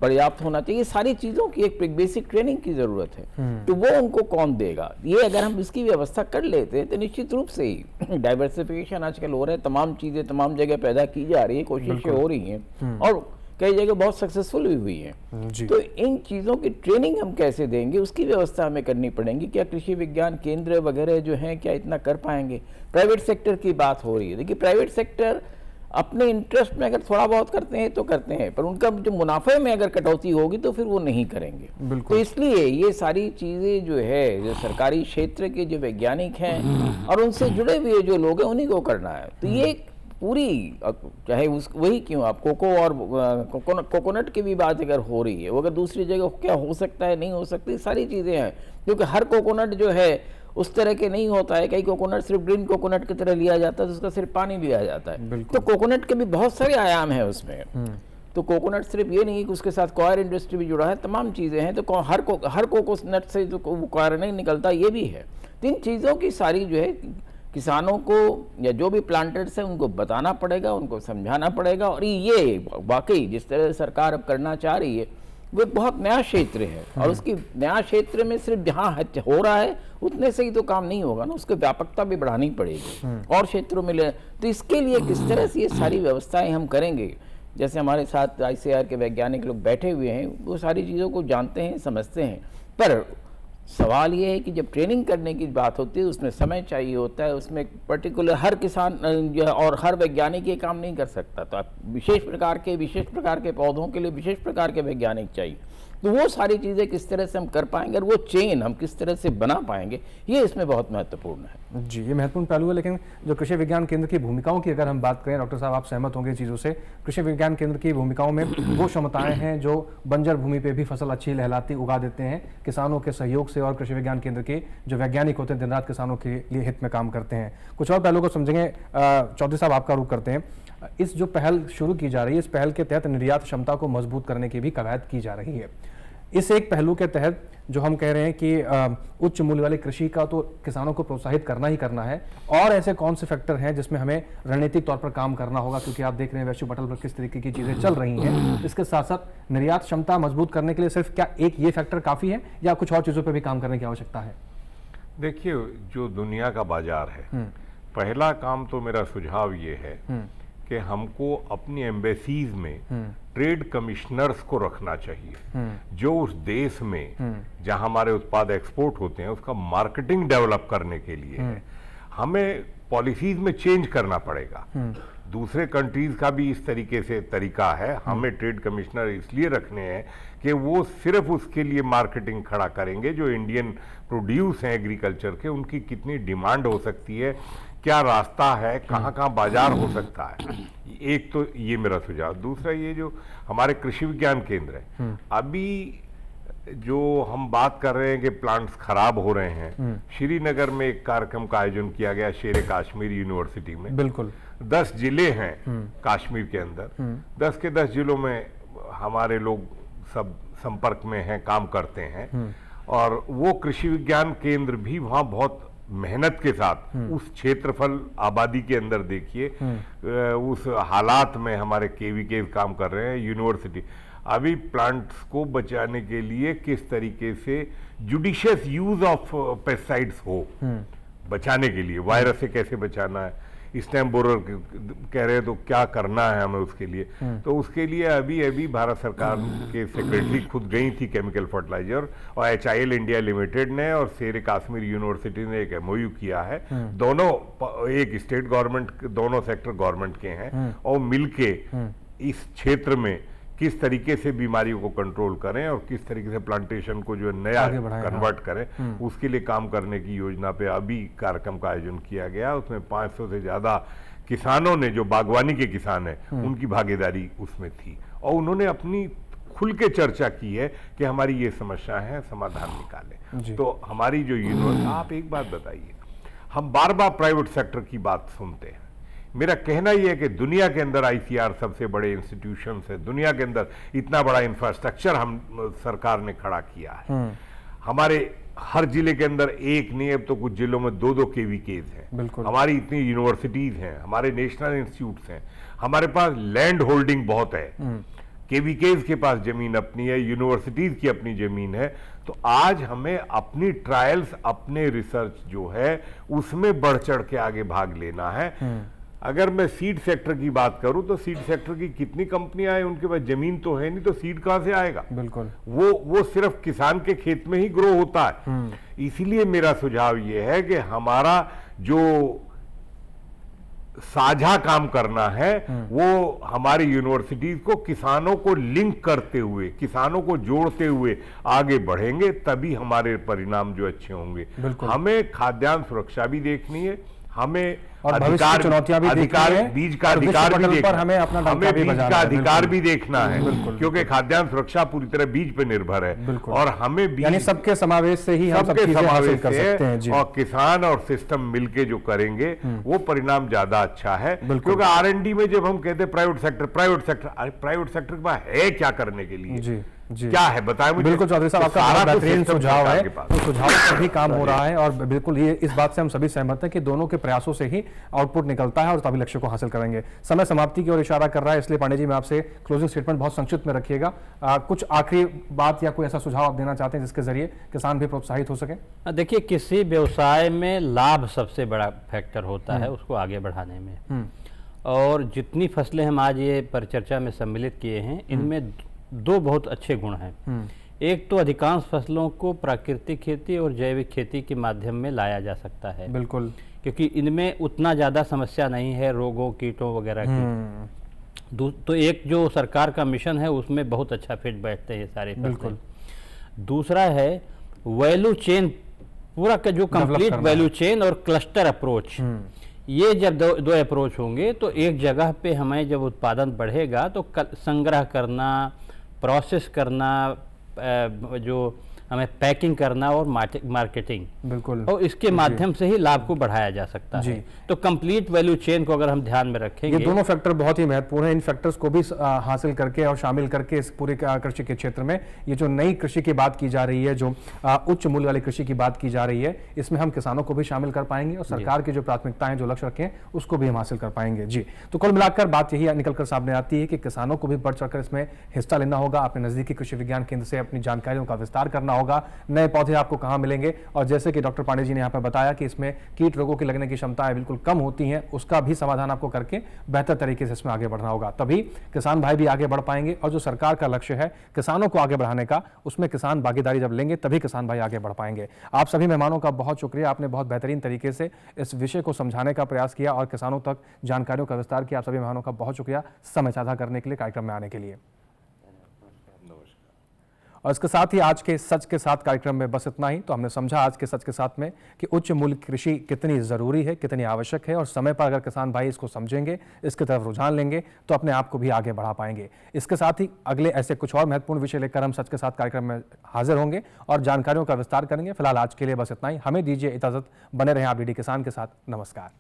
S8: पर्याप्त होना चाहिए। सारी चीज़ों की एक बेसिक ट्रेनिंग की ज़रूरत है। तो वो उनको कौन देगा? ये अगर हम इसकी व्यवस्था कर लेते हैं तो निश्चित रूप से ही डाइवर्सिफिकेशन आजकल हो रहा है, तमाम चीज़ें तमाम जगह पैदा की जा रही है, कोशिशें हो रही हैं और कई जगह बहुत सक्सेसफुल भी हुई है। तो इन चीज़ों की ट्रेनिंग हम कैसे देंगे, उसकी व्यवस्था हमें करनी पड़ेगी। क्या कृषि विज्ञान केंद्र वगैरह जो हैं क्या इतना कर पाएंगे? प्राइवेट सेक्टर की बात हो रही है। देखिए प्राइवेट सेक्टर अपने इंटरेस्ट में अगर थोड़ा बहुत करते हैं तो करते हैं, पर उनका जो मुनाफे में अगर कटौती होगी तो फिर वो नहीं करेंगे। तो इसलिए ये सारी चीज़ें जो है, जो सरकारी क्षेत्र के जो वैज्ञानिक हैं और उनसे जुड़े हुए जो लोग हैं उन्हीं को करना है। तो ये पूरी, चाहे वही क्यों आप कोको और कोकोनट की भी बात अगर हो रही है, वो अगर दूसरी जगह क्या हो सकता है, नहीं हो सकती, सारी चीज़ें हैं। क्योंकि हर कोकोनट जो है उस तरह के नहीं होता है। कई कोकोनट सिर्फ ग्रीन कोकोनट की तरह लिया जाता है तो उसका सिर्फ पानी लिया जाता है। तो कोकोनट के भी बहुत सारे आयाम हैं उसमें। तो कोकोनट सिर्फ ये नहीं कि उसके साथ कॉयर इंडस्ट्री भी जुड़ा है, तमाम चीज़ें हैं। तो हर कोकोनट से जो कॉयर नहीं निकलता ये भी है। तो इन चीज़ों की सारी जो है किसानों को या जो भी प्लांटर्स हैं उनको बताना पड़ेगा, उनको समझाना पड़ेगा। और ये वाकई जिस तरह से सरकार अब करना चाह रही है वो एक बहुत नया क्षेत्र है और उसकी नया क्षेत्र में सिर्फ जहाँ हो रहा है उतने से ही तो काम नहीं होगा ना, उसकी व्यापकता भी बढ़ानी पड़ेगी और क्षेत्रों में ले। तो इसके लिए किस तरह से ये सारी व्यवस्थाएं हम करेंगे, जैसे हमारे साथ ICAR के वैज्ञानिक लोग बैठे हुए हैं, वो सारी चीज़ों को जानते हैं, समझते हैं। पर सवाल ये है कि जब ट्रेनिंग करने की बात होती है उसमें समय चाहिए होता है, उसमें पर्टिकुलर हर किसान और हर वैज्ञानिक ये काम नहीं कर सकता। तो आप विशेष प्रकार के पौधों के लिए विशेष प्रकार के वैज्ञानिक चाहिए। तो वो सारी चीज़ें किस तरह से हम कर पाएंगे और वो चेन हम किस तरह से बना पाएंगे, ये इसमें बहुत महत्वपूर्ण है।
S2: जी, ये महत्वपूर्ण पहलू है। लेकिन जो कृषि विज्ञान केंद्र की भूमिकाओं की अगर हम बात करें, डॉक्टर साहब आप सहमत होंगे चीज़ों से, कृषि विज्ञान केंद्र की भूमिकाओं में वो क्षमताएं हैं जो बंजर भूमि पे भी फसल अच्छी लहलाती उगा देते हैं किसानों के सहयोग से, और कृषि विज्ञान केंद्र के जो वैज्ञानिक होते हैं दिन रात किसानों के लिए हित में काम करते हैं। कुछ और पहलू को समझेंगे। चौधरी साहब आपका रुख करते हैं। इस जो पहल शुरू की जा रही है, इस पहल के तहत निर्यात क्षमता को मजबूत करने की भी कवायद की जा रही है। इस एक पहलू के तहत जो हम कह रहे हैं कि उच्च मूल्य वाली कृषि का तो किसानों को प्रोत्साहित करना ही करना है, और ऐसे कौन से फैक्टर हैं जिसमें हमें रणनीतिक तौर पर काम करना होगा, क्योंकि आप देख रहे हैं वैश्विक पटल पर किस तरीके की चीजें चल रही हैं। इसके साथ साथ निर्यात क्षमता मजबूत करने के लिए सिर्फ क्या एक ये फैक्टर काफी है या कुछ और चीजों पर भी काम करने की आवश्यकता है?
S5: देखिए, जो दुनिया का बाजार है, पहला काम तो मेरा सुझाव ये है कि हमको अपनी एम्बेसीज में ट्रेड कमिश्नर्स को रखना चाहिए, जो उस देश में जहां हमारे उत्पाद एक्सपोर्ट होते हैं उसका मार्केटिंग डेवलप करने के लिए है। हमें पॉलिसीज में चेंज करना पड़ेगा। दूसरे कंट्रीज का भी इस तरीके से तरीका है। हमें ट्रेड कमिश्नर इसलिए रखने हैं कि वो सिर्फ उसके लिए मार्केटिंग खड़ा करेंगे जो इंडियन प्रोड्यूस हैं एग्रीकल्चर के, उनकी कितनी डिमांड हो सकती है, क्या रास्ता है, कहाँ कहाँ बाजार हो सकता है। एक तो ये मेरा सुझाव। दूसरा, ये जो हमारे कृषि विज्ञान केंद्र है, अभी जो हम बात कर रहे हैं कि प्लांट्स खराब हो रहे हैं, श्रीनगर में एक कार्यक्रम का आयोजन किया गया शेर कश्मीर यूनिवर्सिटी में।
S2: बिल्कुल
S5: 10 जिले हैं कश्मीर के अंदर, 10 के 10 जिलों में हमारे लोग सब संपर्क में हैं, काम करते हैं, और वो कृषि विज्ञान केंद्र भी वहाँ बहुत मेहनत के साथ उस क्षेत्रफल आबादी के अंदर देखिए उस हालात में हमारे केवीके काम कर रहे हैं। यूनिवर्सिटी अभी प्लांट्स को बचाने के लिए किस तरीके से जुडिशियस यूज ऑफ पेस्टिसाइड्स हो, बचाने के लिए वायरस से कैसे बचाना है, स्टेम बोरर कह रहे हैं तो क्या करना है हमें उसके लिए। तो उसके लिए अभी भारत सरकार के सेक्रेटरी खुद गई थी केमिकल फर्टिलाइजर, और HIL इंडिया लिमिटेड ने और शेर कश्मीर यूनिवर्सिटी ने एक MOU किया है। दोनों, एक स्टेट गवर्नमेंट, दोनों सेक्टर गवर्नमेंट के हैं, और मिलके इस क्षेत्र में किस तरीके से बीमारियों को कंट्रोल करें और किस तरीके से प्लांटेशन को जो नया कन्वर्ट करें, उसके लिए काम करने की योजना पे अभी कार्यक्रम का आयोजन किया गया। उसमें 500 से ज्यादा किसानों ने, जो बागवानी के किसान हैं, उनकी भागीदारी उसमें थी, और उन्होंने अपनी खुल के चर्चा की है कि हमारी ये समस्या है, समाधान निकालें। तो हमारी जो यूनिवर्सिटी, आप एक बात बताइए, हम बार बार प्राइवेट सेक्टर की बात सुनते हैं। मेरा कहना यह है कि दुनिया के अंदर ICR सबसे बड़े इंस्टीट्यूशन है, दुनिया के अंदर इतना बड़ा इंफ्रास्ट्रक्चर हम सरकार ने खड़ा किया है। हमारे हर जिले के अंदर एक नहीं, अब तो कुछ जिलों में 2-2 KVKs हैं। हमारी इतनी यूनिवर्सिटीज हैं, हमारे नेशनल इंस्टीट्यूट्स हैं, हमारे पास लैंड होल्डिंग बहुत है, KVKs के पास जमीन अपनी है, यूनिवर्सिटीज की अपनी जमीन है। तो आज हमें अपनी ट्रायल्स, अपने रिसर्च जो है उसमें बढ़ चढ़ के आगे भाग लेना है। अगर मैं सीड सेक्टर की बात करूं तो सीड सेक्टर की कितनी कंपनियां हैं, उनके पास जमीन तो है नहीं, तो सीड कहां से आएगा?
S2: बिल्कुल
S5: वो सिर्फ किसान के खेत में ही ग्रो होता है। इसीलिए मेरा सुझाव ये है कि हमारा जो साझा काम करना है वो हमारी यूनिवर्सिटीज को किसानों को लिंक करते हुए, किसानों को जोड़ते हुए आगे बढ़ेंगे, तभी हमारे परिणाम जो अच्छे होंगे। हमें खाद्यान्न सुरक्षा भी देखनी है, हमें
S2: अधिकार, चुनौतियां भी
S5: अधिकार, बीज का अधिकार भी देखना,
S2: हमें अपना
S5: हमें बीज का अधिकार भी देखना है, क्योंकि खाद्यान्न सुरक्षा पूरी तरह बीज पे निर्भर है, और हमें बीज,
S2: यानी सबके समावेश से ही हम सब चीजें हासिल कर सकते हैं।
S5: और किसान और सिस्टम मिलके जो करेंगे वो परिणाम ज्यादा अच्छा है। क्योंकि R&D में जब हम कहते हैं प्राइवेट सेक्टर, प्राइवेट सेक्टर के पास है क्या करने के लिए, क्या है बताएं मुझे।
S2: बिल्कुल चौधरी साहब, आपका बेहतरीन सुझाव है, तो सुझाव पर भी काम हो रहा है, और बिल्कुल ये इस बात से हम सभी सहमत हैं कि दोनों के प्रयासों से ही आउटपुट निकलता है और तभी लक्ष्य को हासिल करेंगे। समय समाप्ति की ओर इशारा कर रहा है, इसलिए पांडे जी मैं आपसे क्लोजिंग स्टेटमेंट बहुत संक्षिप्त में रखिएगा। कुछ आखिरी बात या कोई ऐसा सुझाव आप देना चाहते हैं जिसके जरिए किसान भी प्रोत्साहित हो सके?
S6: देखिए, किसी व्यवसाय में लाभ सबसे बड़ा फैक्टर होता है उसको आगे बढ़ाने में, और जितनी फसलें हम आज ये परिचर्चा में सम्मिलित किए हैं, इनमें 2 बहुत अच्छे गुण हैं। एक तो अधिकांश फसलों को प्राकृतिक खेती और जैविक खेती के माध्यम में लाया जा सकता है,
S2: बिल्कुल,
S6: क्योंकि इनमें उतना ज़्यादा समस्या नहीं है रोगों, कीटों वगैरह की। तो एक जो सरकार का मिशन है उसमें बहुत अच्छा फिट बैठते हैं सारे फसलें। दूसरा है वैल्यू चेन, पूरा का जो कंप्लीट वैल्यू चेन और क्लस्टर अप्रोच, ये जब दो अप्रोच होंगे तो एक जगह पे हमें जब उत्पादन बढ़ेगा तो संग्रह करना, प्रोसेस करना, जो हमें पैकिंग करना और मार्केटिंग,
S2: बिल्कुल,
S6: और इसके माध्यम से ही लाभ को बढ़ाया जा सकता है। तो कंप्लीट वैल्यू चेन को अगर हम ध्यान में रखेंगे,
S2: ये दोनों फैक्टर बहुत ही महत्वपूर्ण है। इन फैक्टर्स को भी हासिल करके और शामिल करके इस पूरे कृषि के क्षेत्र में ये जो नई कृषि की बात की जा रही है, जो उच्च मूल्य वाली कृषि की बात की जा रही है, इसमें हम किसानों को भी शामिल कर पाएंगे और सरकार की जो प्राथमिकताएं, जो लक्ष्य रखें, उसको भी हम हासिल कर पाएंगे। जी, तो कुल मिलाकर बात यही निकलकर सामने आती है कि किसानों को भी बढ़ चढ़कर इसमें हिस्सा लेना होगा, अपने नजदीकी कृषि विज्ञान केंद्र से अपनी जानकारियों का विस्तार करना होगा। नए पौधे आपको कहां मिलेंगे, और जैसे कि डॉक्टर पांडे जी ने यहाँ पर बताया कि इसमें कीट रोगों की लगने की क्षमताएं बिल्कुल कम होती हैं, उसका भी समाधान आपको करके बेहतर तरीके से इसमें आगे बढ़ना होगा। तभी किसान भाई भी आगे बढ़ पाएंगे, और जो सरकार का लक्ष्य है किसानों को आगे बढ़ाने का, उसमें किसान भागीदारी जब लेंगे तभी किसान भाई आगे बढ़ पाएंगे। आप सभी मेहमानों का बहुत शुक्रिया, आपने बहुत बेहतरीन तरीके से इस विषय को समझाने का प्रयास किया और किसानों तक जानकारियों का विस्तार किया। आप सभी मेहमानों का बहुत शुक्रिया समय साझा करने के लिए, कार्यक्रम में आने के लिए। और इसके साथ ही आज के सच के साथ कार्यक्रम में बस इतना ही। तो हमने समझा आज के सच के साथ में कि उच्च मूल्य कृषि कितनी जरूरी है, कितनी आवश्यक है, और समय पर अगर किसान भाई इसको समझेंगे, इसकी तरफ रुझान लेंगे, तो अपने आप को भी आगे बढ़ा पाएंगे। इसके साथ ही अगले ऐसे कुछ और महत्वपूर्ण विषय लेकर हम सच के साथ कार्यक्रम में हाजिर होंगे और जानकारियों का विस्तार करेंगे। फिलहाल आज के लिए बस इतना ही। हमें दीजिए इजाजत, बने रहें आप डीडी किसान के साथ। नमस्कार।